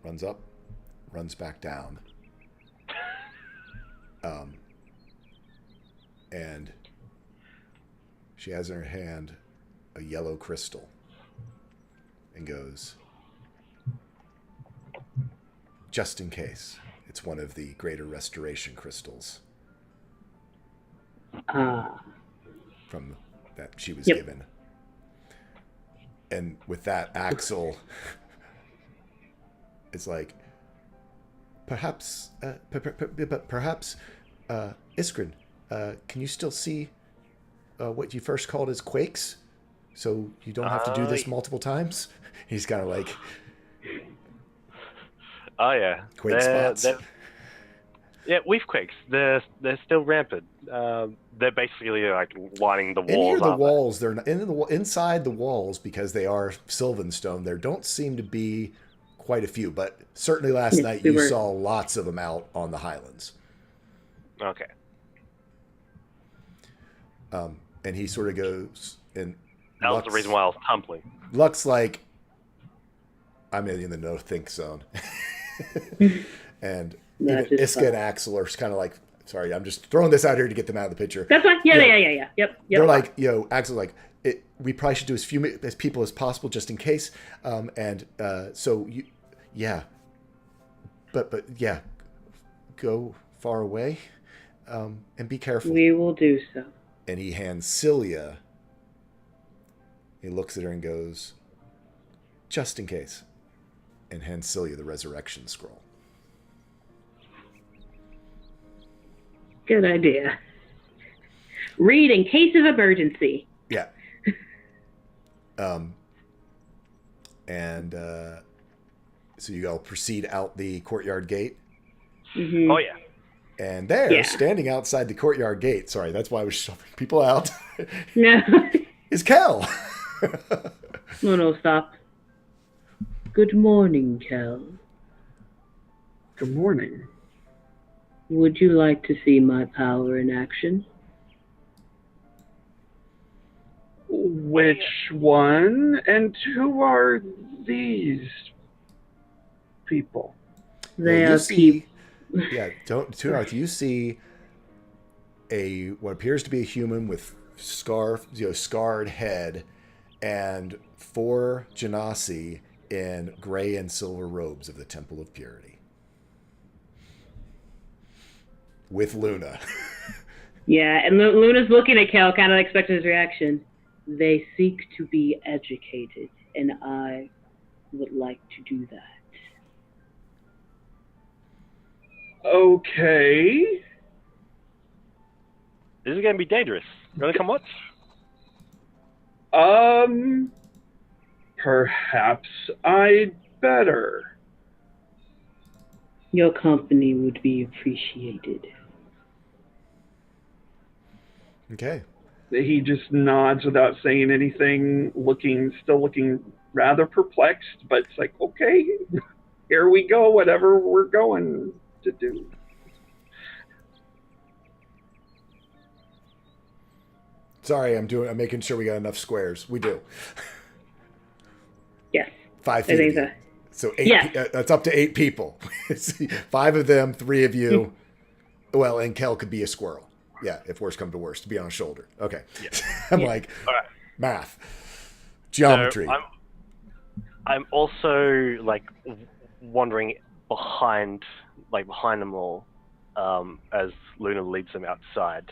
Runs up, runs back down. And she has in her hand a yellow crystal and goes, just in case, it's one of the greater restoration crystals from that she was given. And with that, Axel is like, perhaps Iskrin, can you still see what you first called as quakes, so you don't have to do this multiple times? He's kind of like, Oh yeah, Quake spots. Yeah, weavequakes. They're still rampant. They're basically like lining the And walls near the up. walls, they're not, inside the walls, because they are Sylvanstone. There don't seem to be quite a few, but certainly last Yes, night we you were. saw lots of them out on the Highlands. Okay. And he sort of goes, and That was the reason why I was tumbling. Luck's like, I'm in the no think zone. And That's even just Iska and Axel are kind of like, sorry, I'm just throwing this out here to get them out of the picture. That's fine. Yeah. Yep. They're like, Axel's like, we probably should do as few as people as possible just in case. So you, yeah, but yeah, go far away, and be careful. We will do so. And he hands Cilia. He looks at her and goes, just in case, and hands Cilia the resurrection scroll. Good idea. Read in case of emergency. Yeah. So you all proceed out the courtyard gate. Mm-hmm. Oh yeah. And there, standing outside the courtyard gate, sorry, that's why I was shoving people out, No. is Kel. No, stop. Good morning, Kel. Good morning. Would you like to see my power in action? Which one? And who are these people? They you are see, people. yeah, Tunarth, you see what appears to be a human with scarred head, and 4 Genasi in gray and silver robes of the Temple of Purity. With Luna. Yeah, and Luna's looking at Kel, kind of expecting his reaction. They seek to be educated, and I would like to do that. Okay. This is gonna be dangerous. You wanna come watch? Perhaps I'd better. Your company would be appreciated. Okay. He just nods without saying anything, still looking rather perplexed, but it's like, okay, here we go, whatever we're going to do. Sorry, I'm making sure we got enough squares. We do. Yes. 5 I feet. think so. So 8. Yeah. That's up to 8 people. 5 of them, 3 of you. Well, and Kel could be a squirrel. Yeah, if worst come to worst, to be on a shoulder. Okay. Yeah. I'm like, All right. math, geometry. So I'm also like wandering behind them all, as Luna leads them outside.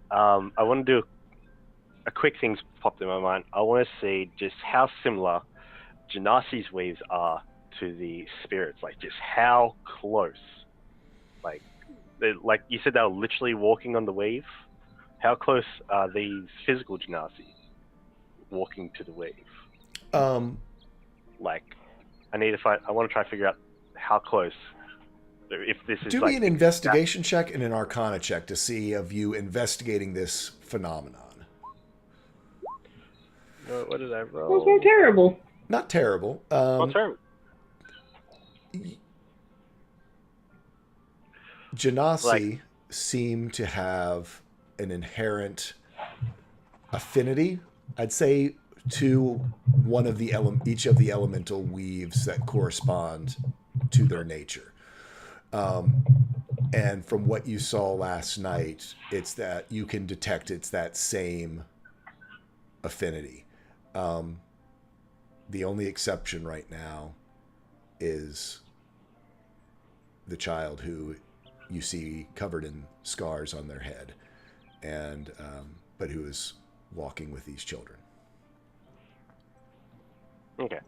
I want to do a quick thing's popped in my mind. I want to see just how similar Genasi's weaves are to the spirits. Like, just how close. Like you said, they were literally walking on the weave. How close are these physical Genasi walking to the weave? Like, I want to try to figure out how close. If this is Do like me an investigation check and an Arcana check to see of you investigating this phenomenon. What did I roll? Those weren't terrible. Not terrible. Not terrible. Genasi seem to have an inherent affinity, I'd say, to one of the each of the elemental weaves that correspond to their nature. And from what you saw last night, it's that you can detect it's that same affinity. The only exception right now is the child who you see covered in scars on their head, and but who is walking with these children. Okay.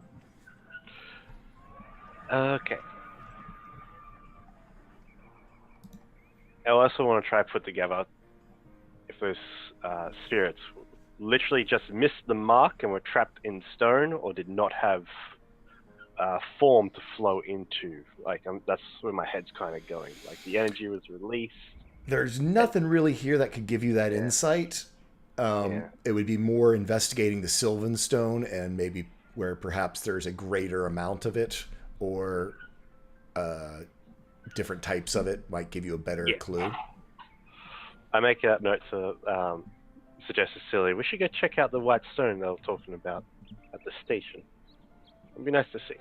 Okay. I also want to try to put together if those spirits literally just missed the mark and were trapped in stone, or did not have form to flow into. Like that's where my head's kind of going. Like the energy was released. There's nothing really here that could give you that insight. It would be more investigating the Sylvan Stone and maybe where perhaps there's a greater amount of it, or different types of it might give you a better clue. I make that note to suggest to Celia, we should go check out the white stone they were talking about at the station. It'd be nice to see.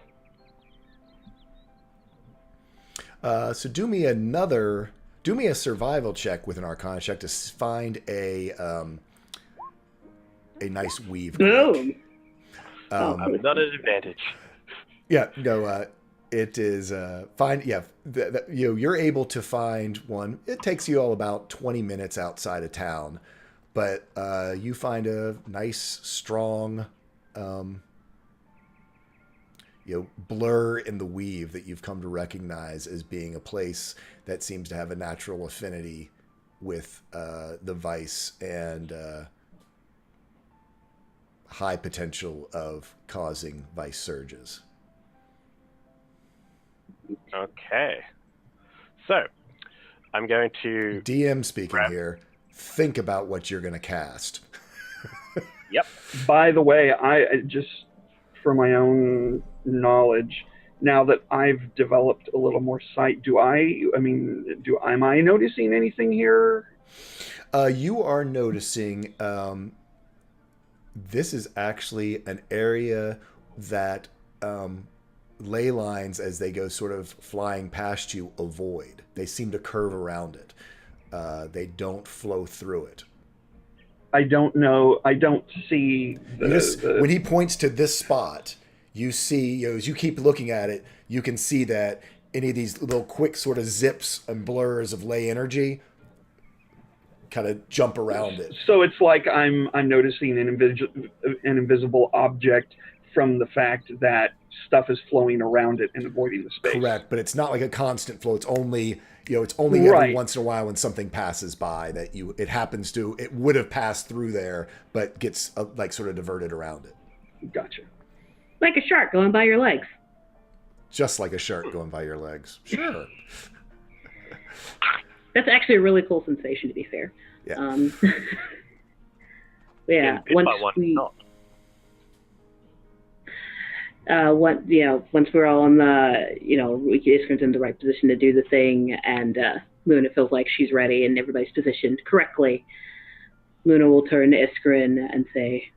So do me a survival check with an Arcana check to find a nice weave. Boom. I'm not at an advantage. Yeah, no, it is find. Yeah, you're able to find one. It takes you all about 20 minutes outside of town, but you find a nice, strong, blur in the weave that you've come to recognize as being a place that seems to have a natural affinity with the vice and high potential of causing vice surges. Okay. So, I'm going to... DM speaking here. Think about what you're going to cast. Yep. By the way, I just, for my own knowledge, now that I've developed a little more sight, am I noticing anything here? You are noticing this is actually an area that ley lines, as they go sort of flying past you, avoid. They seem to curve around it. They don't flow through it. I don't know. I don't see when he points to this spot, you see, as you keep looking at it, you can see that any of these little quick sort of zips and blurs of ley energy kind of jump around it. So it's like I'm noticing an invisible object from the fact that stuff is flowing around it and avoiding the space. Correct, but it's not like a constant flow. It's only every once in a while when something passes by that it would have passed through there, but gets sort of diverted around it. Gotcha. Like a shark going by your legs. Just like a shark going by your legs. Sure. That's actually a really cool sensation, to be fair. Yeah. Yeah. Once we're all on the, Iskrin's in the right position to do the thing, and Luna feels like she's ready and everybody's positioned correctly, Luna will turn to Iskrin and say,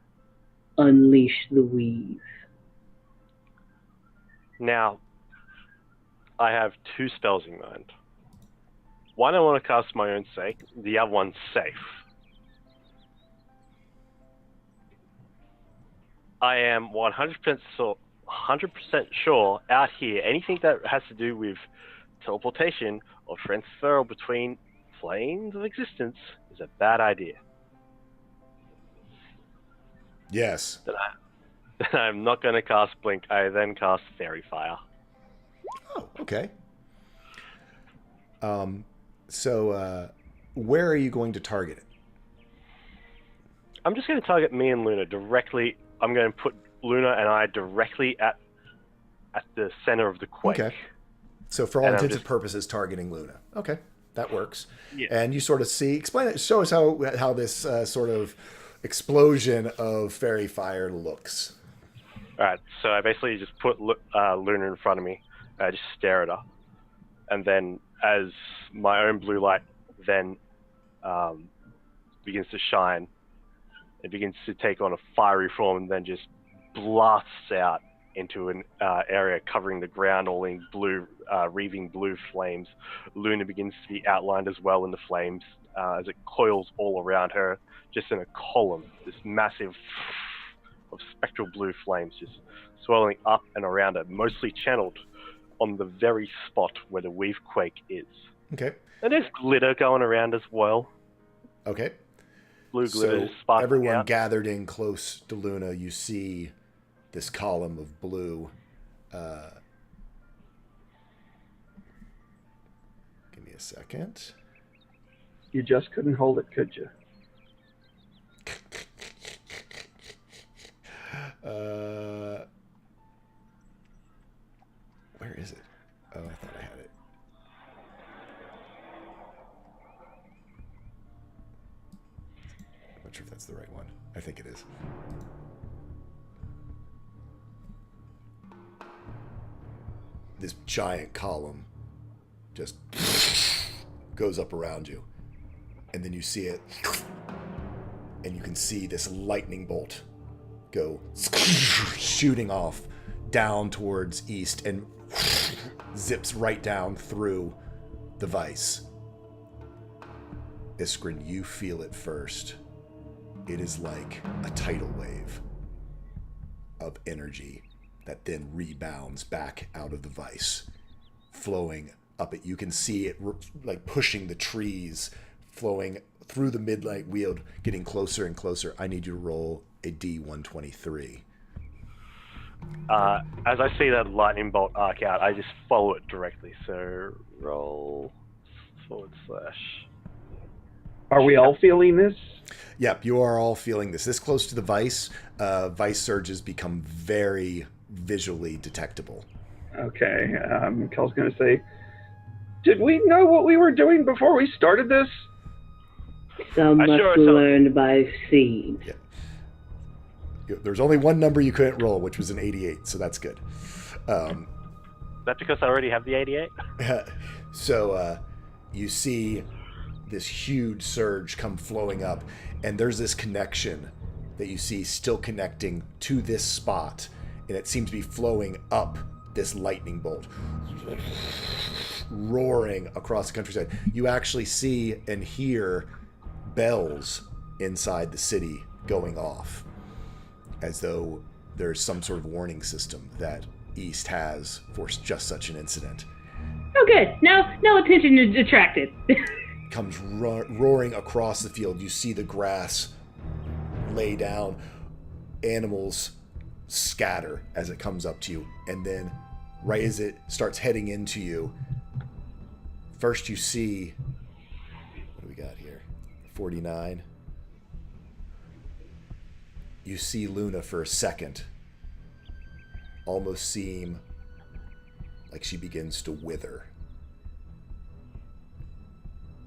"Unleash the weave." Now, I have two spells in mind. One I want to cast for my own sake, the other one's safe. I am 100% sure out here, anything that has to do with teleportation or transfer between planes of existence is a bad idea. Yes. Then I'm not going to cast Blink. I then cast Fairy Fire. Oh, okay. So where are you going to target it? I'm just going to target me and Luna directly. I'm going to put Luna and I directly at the center of the quake. Okay. So for all intents and purposes, targeting Luna. Okay, that works. Yeah. And you sort of show us how this sort of explosion of fairy fire looks. All right. So I basically just put Luna in front of me. I just stare at her, and then as my own blue light then begins to shine, it begins to take on a fiery form and then just blasts out into an area covering the ground all in blue, wreathing blue flames. Luna begins to be outlined as well in the flames as it coils all around her, just in a column, this massive of spectral blue flames just swirling up and around it, mostly channeled on the very spot where the weave quake is. Okay. And there's glitter going around as well. Okay. Blue glitter so sparkling everyone out. Gathered in close to Luna, you see this column of blue. Give me a second. You just couldn't hold it, could you? not sure if that's the right one. I think it is. This giant column just goes up around you. And then you see it, and you can see this lightning bolt go shooting off down towards east and zips right down through the vice. Iskrin, you feel it first. It is like a tidal wave of energy that then rebounds back out of the vice, flowing up it. You can see it like pushing the trees, flowing through the midnight wield, getting closer and closer. I need you to roll a D123. As I see that lightning bolt arc out, I just follow it directly. So roll / Are we all feeling this? Yep, you are all feeling this. This close to the vice, vice surges become very visually detectable. Okay, Kel's going to say, did we know what we were doing before we started this? Some must sure learn by seeing. Yeah. There's only one number you couldn't roll, which was an 88, so that's good. That's because I already have the 88? So you see this huge surge come flowing up, and there's this connection that you see still connecting to this spot, and it seems to be flowing up this lightning bolt, roaring across the countryside. You actually see and hear bells inside the city going off, as though there's some sort of warning system that East has for just such an incident. Oh, good. No attention is attracted. Comes roaring across the field. You see the grass lay down. Animals scatter as it comes up to you. And then right as it starts heading into you, first you see, what do we got here? 49. You see Luna for a second almost seem like she begins to wither.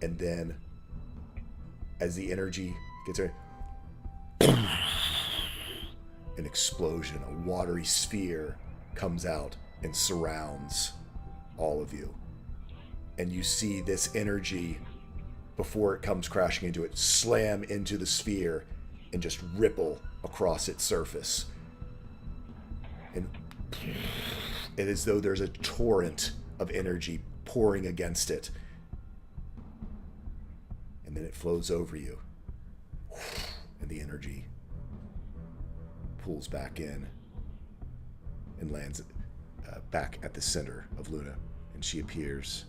And then, as the energy gets there, an explosion, a watery sphere comes out and surrounds all of you. And you see this energy, before it comes crashing into it, slam into the sphere and just ripple across its surface. And it is as though there's a torrent of energy pouring against it. And then it flows over you. And the energy pulls back in and lands back at the center of Luna. And she appears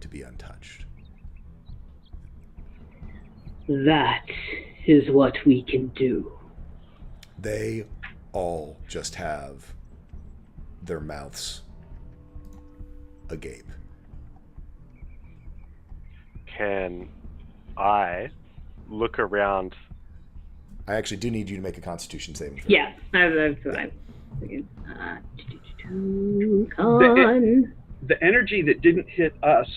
to be untouched. That is what we can do. They all just have their mouths agape. Can I look around? I actually do need you to make a Constitution saving throw. Yeah, I'm Con. The energy that didn't hit us,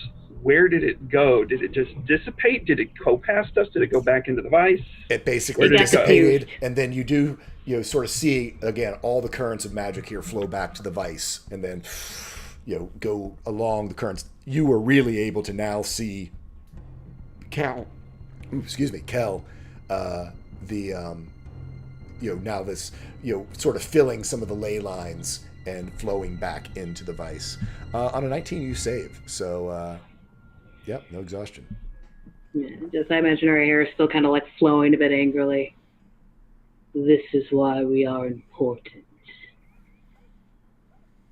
where did it go? Did it just dissipate? Did it go past us? Did it go back into the vice? It basically dissipated, and then you sort of see, again, all the currents of magic here flow back to the vice, and then, go along the currents. You were really able to now see Kel, now this, sort of filling some of the ley lines and flowing back into the vice. On a 19, you save. So, no exhaustion. Yeah, just I imagine her hair is still kind of like flowing a bit angrily. This is why we are important.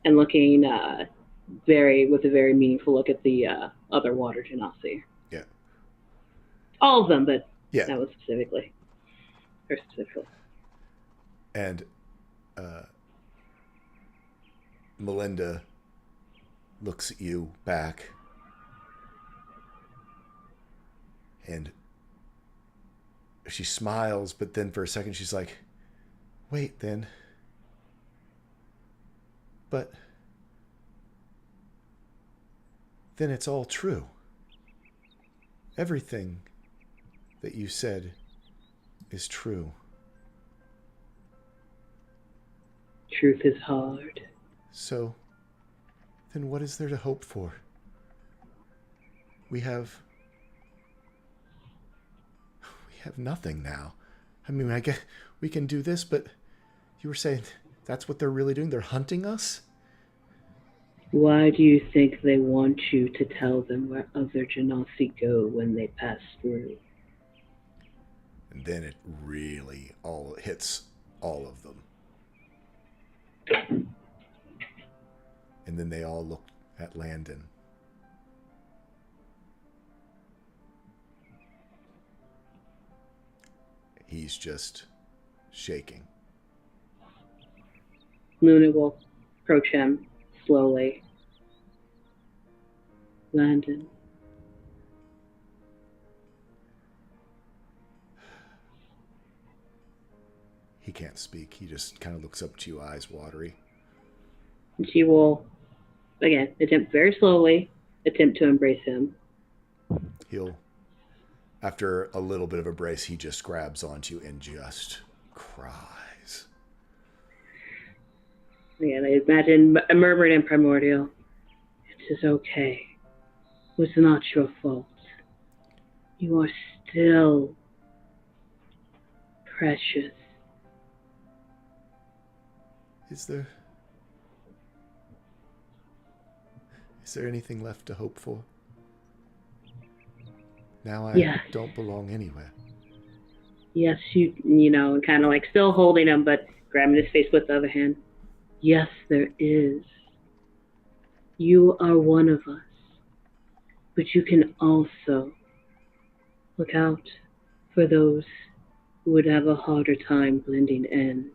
And looking with a very meaningful look at the other water genasi. Yeah. All of them, but yeah, that was specifically. Her specifically. And Melinda looks at you back, and she smiles, but then for a second she's like, wait, then. But then it's all true. Everything that you said is true. Truth is hard. So, then what is there to hope for? We have nothing now. I mean, I guess we can do this, but you were saying that's what they're really doing? They're hunting us? Why do you think they want you to tell them where other Genasi go when they pass through? And then it really all hits all of them. And then they all look at Landon. He's just shaking. Luna will approach him slowly. Landon. He can't speak. He just kind of looks up to you, eyes watery. And she will, again, attempt very slowly, attempt to embrace him. He'll, after a little bit of a brace, he just grabs onto you and just cries. Again, I imagine a murmur in Primordial. It is okay. It was not your fault. You are still precious. Is there anything left to hope for? Now I don't belong anywhere. Yes, you know, and kind of like still holding him, but grabbing his face with the other hand. Yes, there is. You are one of us. But you can also look out for those who would have a harder time blending in.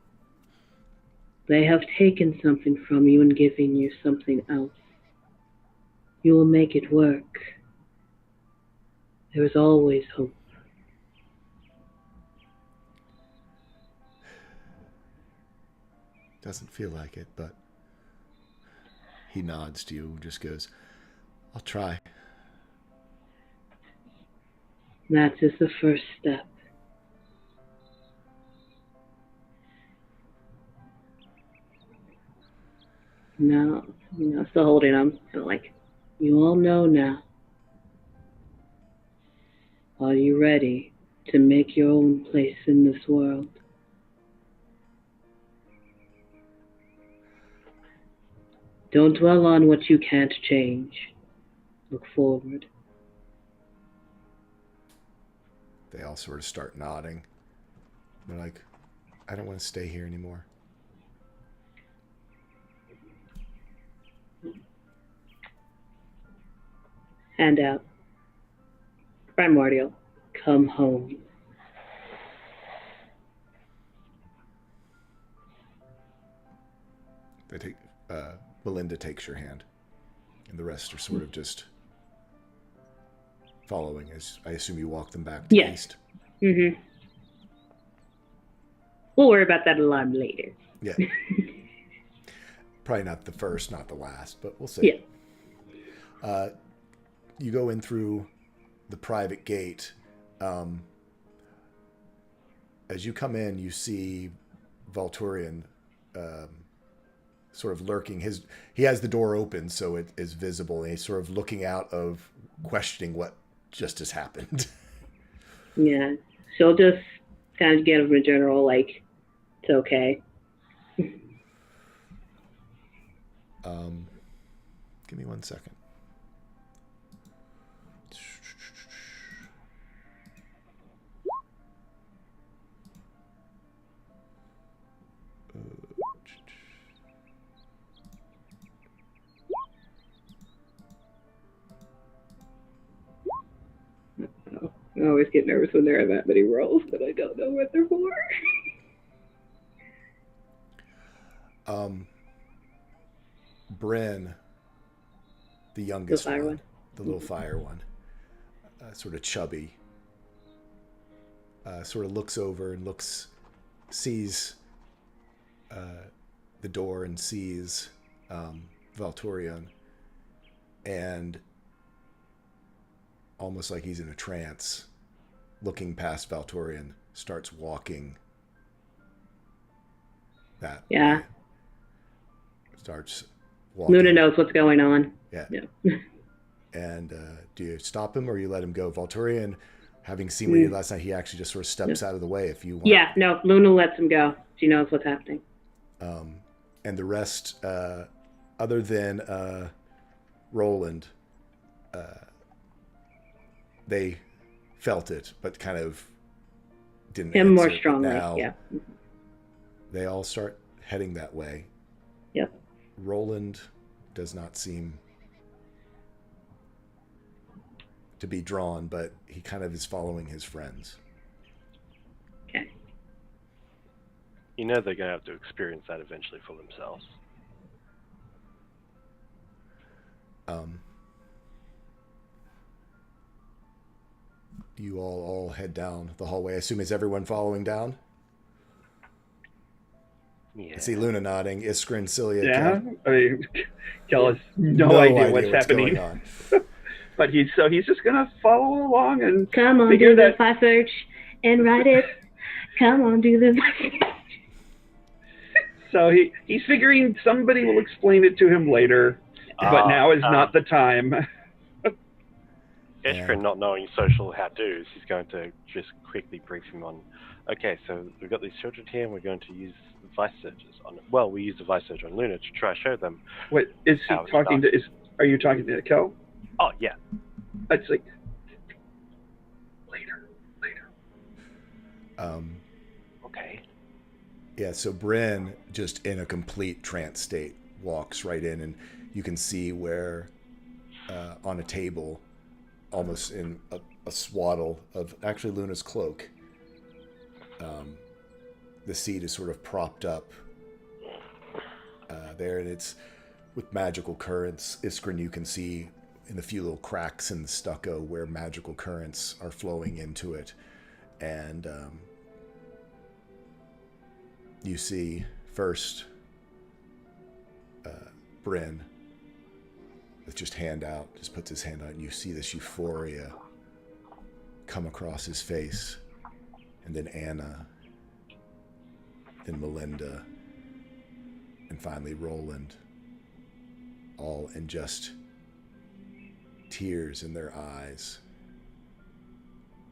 They have taken something from you and given you something else. You will make it work. There is always hope. Doesn't feel like it, but he nods to you, just goes, I'll try. That is the first step. No, still holding him, kind of like, you all know now. Are you ready to make your own place in this world? Don't dwell on what you can't change. Look forward. They all sort of start nodding. They're like, I don't want to stay here anymore. Hand out. Primordial, come home. They take, Melinda takes your hand, and the rest are sort of just following as I assume you walk them back to the east. Mm-hmm. We'll worry about that alarm later. Yeah. Probably not the first, not the last, but we'll see. Yeah. You go in through the private gate. As you come in, you see Volturian sort of lurking. He has the door open, so it is visible, and he's sort of looking out of questioning what just has happened. Yeah. She'll just kind of give him a general, like, it's okay. Give me 1 second. I always get nervous when there are that many rolls, but I don't know what they're for. Bryn, the youngest the one, the little fire one, sort of chubby, sort of looks over and sees the door and sees Volturian, and almost like he's in a trance, looking past Valtorian, starts walking that Yeah. way. Starts walking. Luna knows what's going on. Yeah. Yeah. And do you stop him or you let him go? Valtorian, having seen what he did last night, he actually just sort of steps out of the way if you want. Yeah, no, Luna lets him go. She knows what's happening. And the rest, other than Roland, they felt it, but kind of didn't Him more answer. But strongly, now yeah. they all start heading that way. Yep. Roland does not seem to be drawn, but he kind of is following his friends. Okay. You know they're going to have to experience that eventually for themselves. You all head down the hallway. I assume, is everyone following down? Yeah. I see Luna nodding. Iskrin, Cilia. Yeah, Kel. I mean, Kel has no idea what's happening. going on. But he's just gonna follow along and Come on, figure do the that. search and write it. Come on, do the So he's figuring somebody will explain it to him later, but now is not the time. Ishkrin, not knowing social how-dos, he's going to just quickly brief him on, okay, so we've got these children here and we're going to use the vice searches on, well, we use the vice search on Luna to try to show them. What is he talking to? Are you talking to Kel? Oh, yeah. It's like later. Okay. Yeah, so Bryn, just in a complete trance state, walks right in, and you can see where on a table, almost in a swaddle of actually Luna's cloak, the seed is sort of propped up there, and it's with magical currents. Iskrin, you can see in the few little cracks in the stucco where magical currents are flowing into it, and you see first Bryn with just hand out, just puts his hand out, and you see this euphoria come across his face, and then Anna, then Melinda, and finally Roland, all in just tears in their eyes,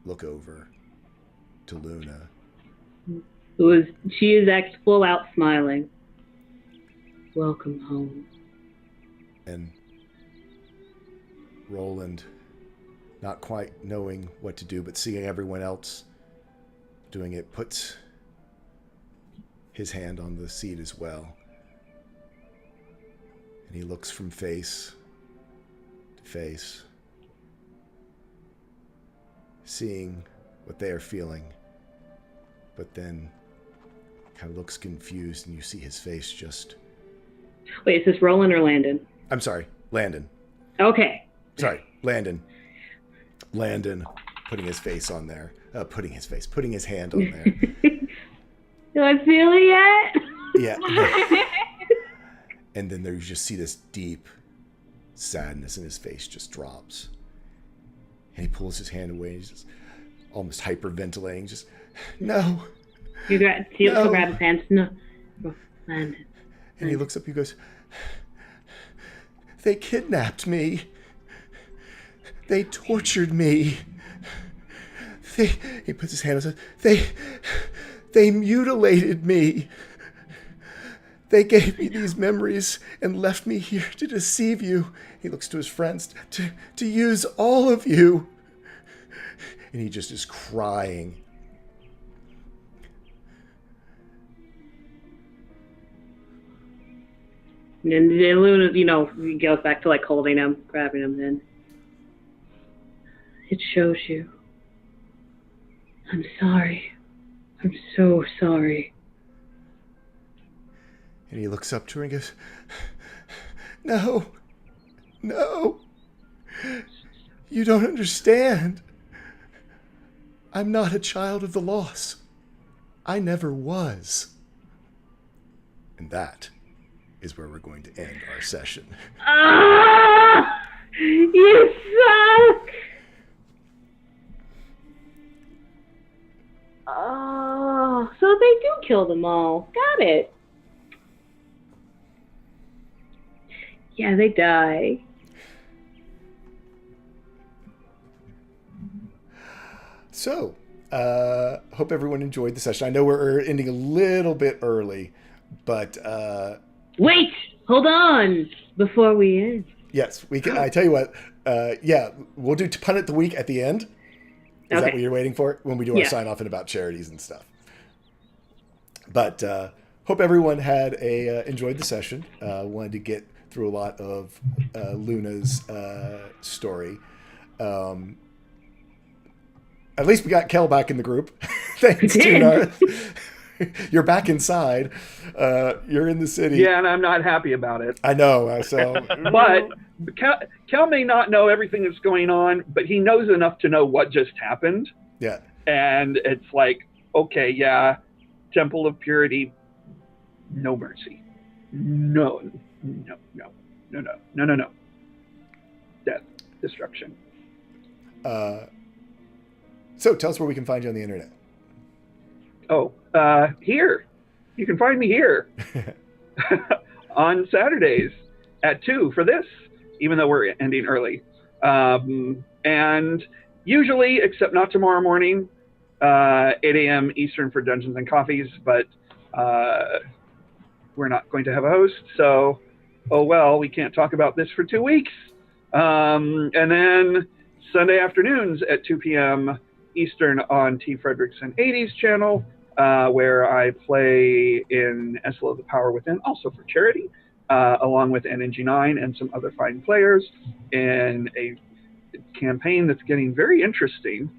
look over to Luna. She is full out smiling. Welcome home. And Roland, not quite knowing what to do, but seeing everyone else doing it, puts his hand on the seat as well. And he looks from face to face, seeing what they are feeling, but then kind of looks confused, and you see his face just... Wait, is this Roland or Landon? I'm sorry, Landon. Okay. Sorry, Landon. Landon putting his face on there. Putting his hand on there. Do I feel it yet? Yeah. And then there you just see this deep sadness, and his face just drops. And he pulls his hand away, and he's just almost hyperventilating, just, no. You grab his hands. No. Landon. And he looks up, he goes, they kidnapped me. They tortured me. He puts his hand on his, they mutilated me. They gave me these memories and left me here to deceive you. He looks to his friends, to use all of you. And he just is crying. And Luna, he goes back to holding him, grabbing him then. It shows you. I'm sorry. I'm so sorry. And he looks up to her and goes, no, you don't understand. I'm not a child of the loss. I never was. And that is where we're going to end our session. Ah! You suck! Oh, so they do kill them all. Got it. Yeah, they die. So, hope everyone enjoyed the session. I know we're ending a little bit early, but Wait, hold on before we end. yes, we can. I tell you what, yeah, we'll do Pun at the Week at the end. Is that what you're waiting for? When we do our sign off and about charities and stuff. But hope everyone had enjoyed the session. Wanted to get through a lot of Luna's story. At least we got Kel back in the group. Thanks, Tunar. You're back inside. You're in the city. Yeah, and I'm not happy about it. I know. So, but Kel may not know everything that's going on, but he knows enough to know what just happened. yeah. And it's like, okay, yeah, Temple of Purity, no mercy. No. Death, destruction. So tell us where we can find you on the internet. Oh, here. You can find me here on Saturdays at 2 for this, even though we're ending early. And usually, except not tomorrow morning, 8 a.m. Eastern for Dungeons and Coffees, but we're not going to have a host, so, oh well, we can't talk about this for 2 weeks. And then Sunday afternoons at 2 p.m. Eastern on T. Fredrickson 80s channel, where I play in Esla the Power Within, also for charity, along with NNG9 and some other fine players in a campaign that's getting very interesting.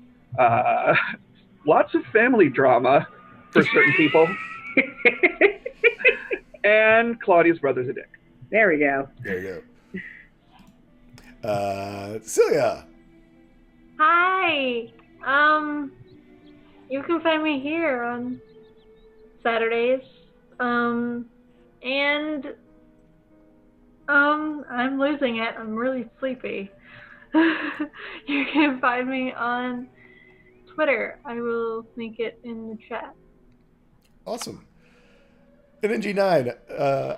Lots of family drama for certain people. And Claudia's brother's a dick. There we go. There you go. Celia. Hi. You can find me here on Saturdays. And I'm losing it. I'm really sleepy. You can find me on Twitter. I will link it in the chat. Awesome. And NG9,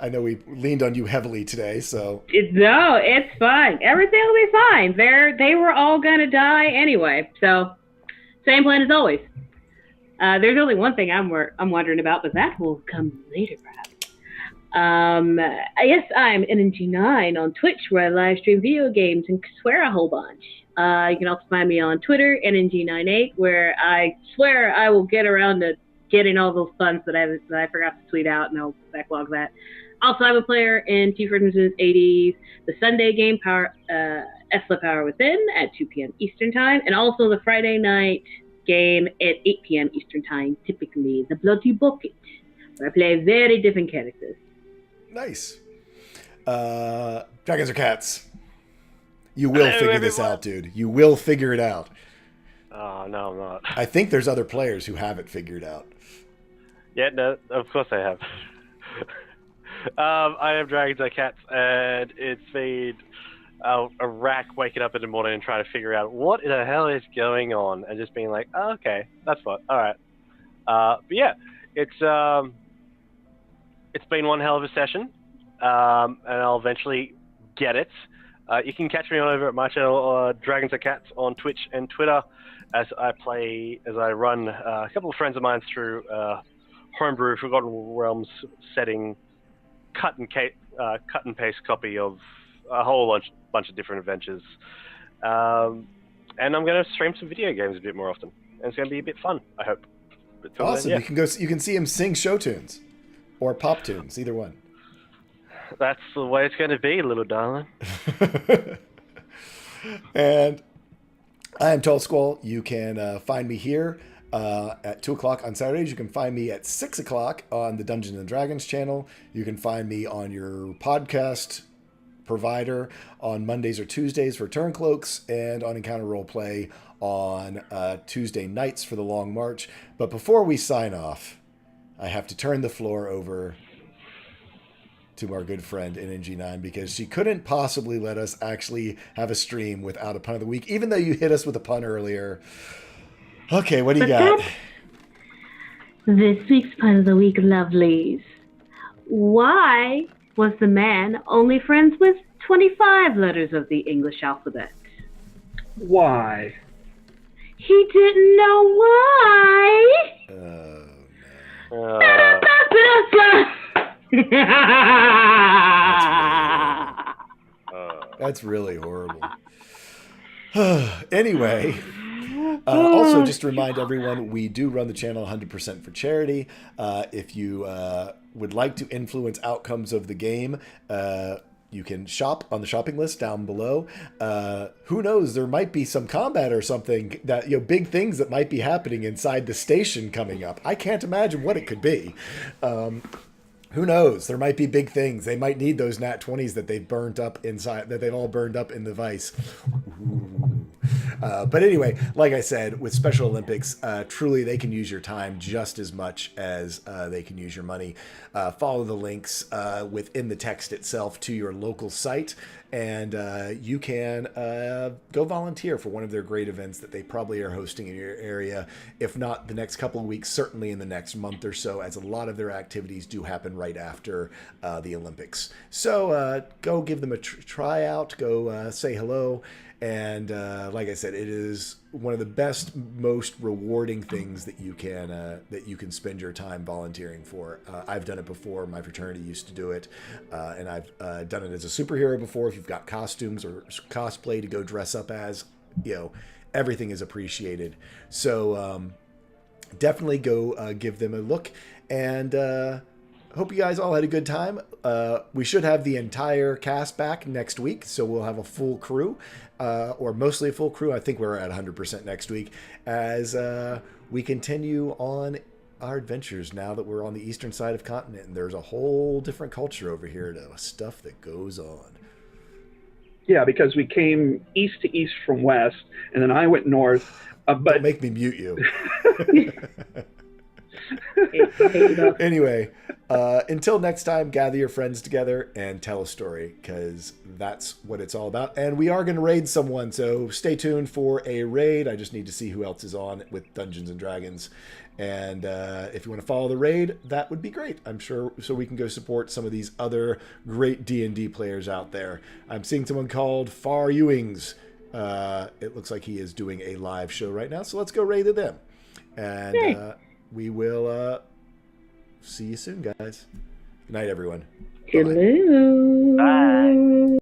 I know we leaned on you heavily today, so... No, it's fine. Everything will be fine. They were all gonna die anyway, so same plan as always. There's only one thing I'm wondering about, but that will come later, perhaps. Yes, I'm NNG9 on Twitch, where I live stream video games and swear a whole bunch. You can also find me on Twitter, NNG98, where I swear I will get around to getting all those puns that I forgot to tweet out, and I'll backlog that. Also, I'm a player in T. Fredrickson's 80s, the Sunday game Esla Power Within at 2 p.m. Eastern Time, and also the Friday night game at 8 p.m. Eastern Time, typically the Bloody Bucket, where I play very different characters. Nice. Dragons or Cats? You will figure this out, dude. You will figure it out. Oh, no, I'm not. I think there's other players who have it figured out. Yeah, no, of course I have. I have Dragons or Cats, and it's been a rack waking up in the morning and trying to figure out what the hell is going on, and just being like, oh, okay, that's fun. All right. But yeah, it's been one hell of a session, and I'll eventually get it. You can catch me on over at my channel, Dragons or Cats, on Twitch and Twitter, as I run a couple of friends of mine through Homebrew Forgotten Realms setting, cut and paste copy of a whole bunch of different adventures. And I'm going to stream some video games a bit more often. And it's going to be a bit fun, I hope. But Awesome. Then, yeah. You can see him sing show tunes or pop tunes, either one. That's the way it's going to be, little darling. And I am Tall Squall. You can find me here at 2 o'clock on Saturdays. You can find me at 6 o'clock on the Dungeons and Dragons channel. You can find me on your podcast provider on Mondays or Tuesdays for Turncloaks, and on Encounter Roleplay on Tuesday nights for the Long March. But before we sign off, I have to turn the floor over to our good friend NNG9, because she couldn't possibly let us actually have a stream without a pun of the week, even though you hit us with a pun earlier. Okay, what do you got? This week's part of the week, lovelies. Why was the man only friends with 25 letters of the English alphabet? Why? He didn't know why. That's really horrible. Anyway, also just to remind everyone, we do run the channel 100% for charity. If you would like to influence outcomes of the game, you can shop on the shopping list down below. Who knows? There might be some combat or something that, big things that might be happening inside the station coming up. I can't imagine what it could be. Who knows? There might be big things. They might need those nat 20s that they've burned up inside, that they've all burned up in the vice. But anyway, like I said, with Special Olympics, truly they can use your time just as much as they can use your money. Follow the links within the text itself to your local site, and you can go volunteer for one of their great events that they probably are hosting in your area. If not the next couple of weeks, certainly in the next month or so, as a lot of their activities do happen right after the Olympics. So go give them a try out, go say hello. And like I said, it is one of the best, most rewarding things that you can spend your time volunteering for. I've done it before. My fraternity used to do it, and I've done it as a superhero before. If you've got costumes or cosplay to go dress up as, everything is appreciated. So definitely go give them a look, and hope you guys all had a good time. We should have the entire cast back next week, so we'll have a full crew, or mostly a full crew. I think we're at 100% next week, as we continue on our adventures now that we're on the eastern side of the continent, and there's a whole different culture over here to stuff that goes on. Yeah, because we came east to east from west, and then I went north. But Don't make me mute you. Anyway, until next time, gather your friends together and tell a story, because that's what it's all about. And we are going to raid someone, so stay tuned for a raid. I just need to see who else is on with Dungeons and Dragons. And if you want to follow the raid, that would be great, I'm sure, so we can go support some of these other great D&D players out there. I'm seeing someone called Far Ewings. It looks like he is doing a live show right now, so let's go raid them. And we will see you soon, guys. Good night, everyone. Hello.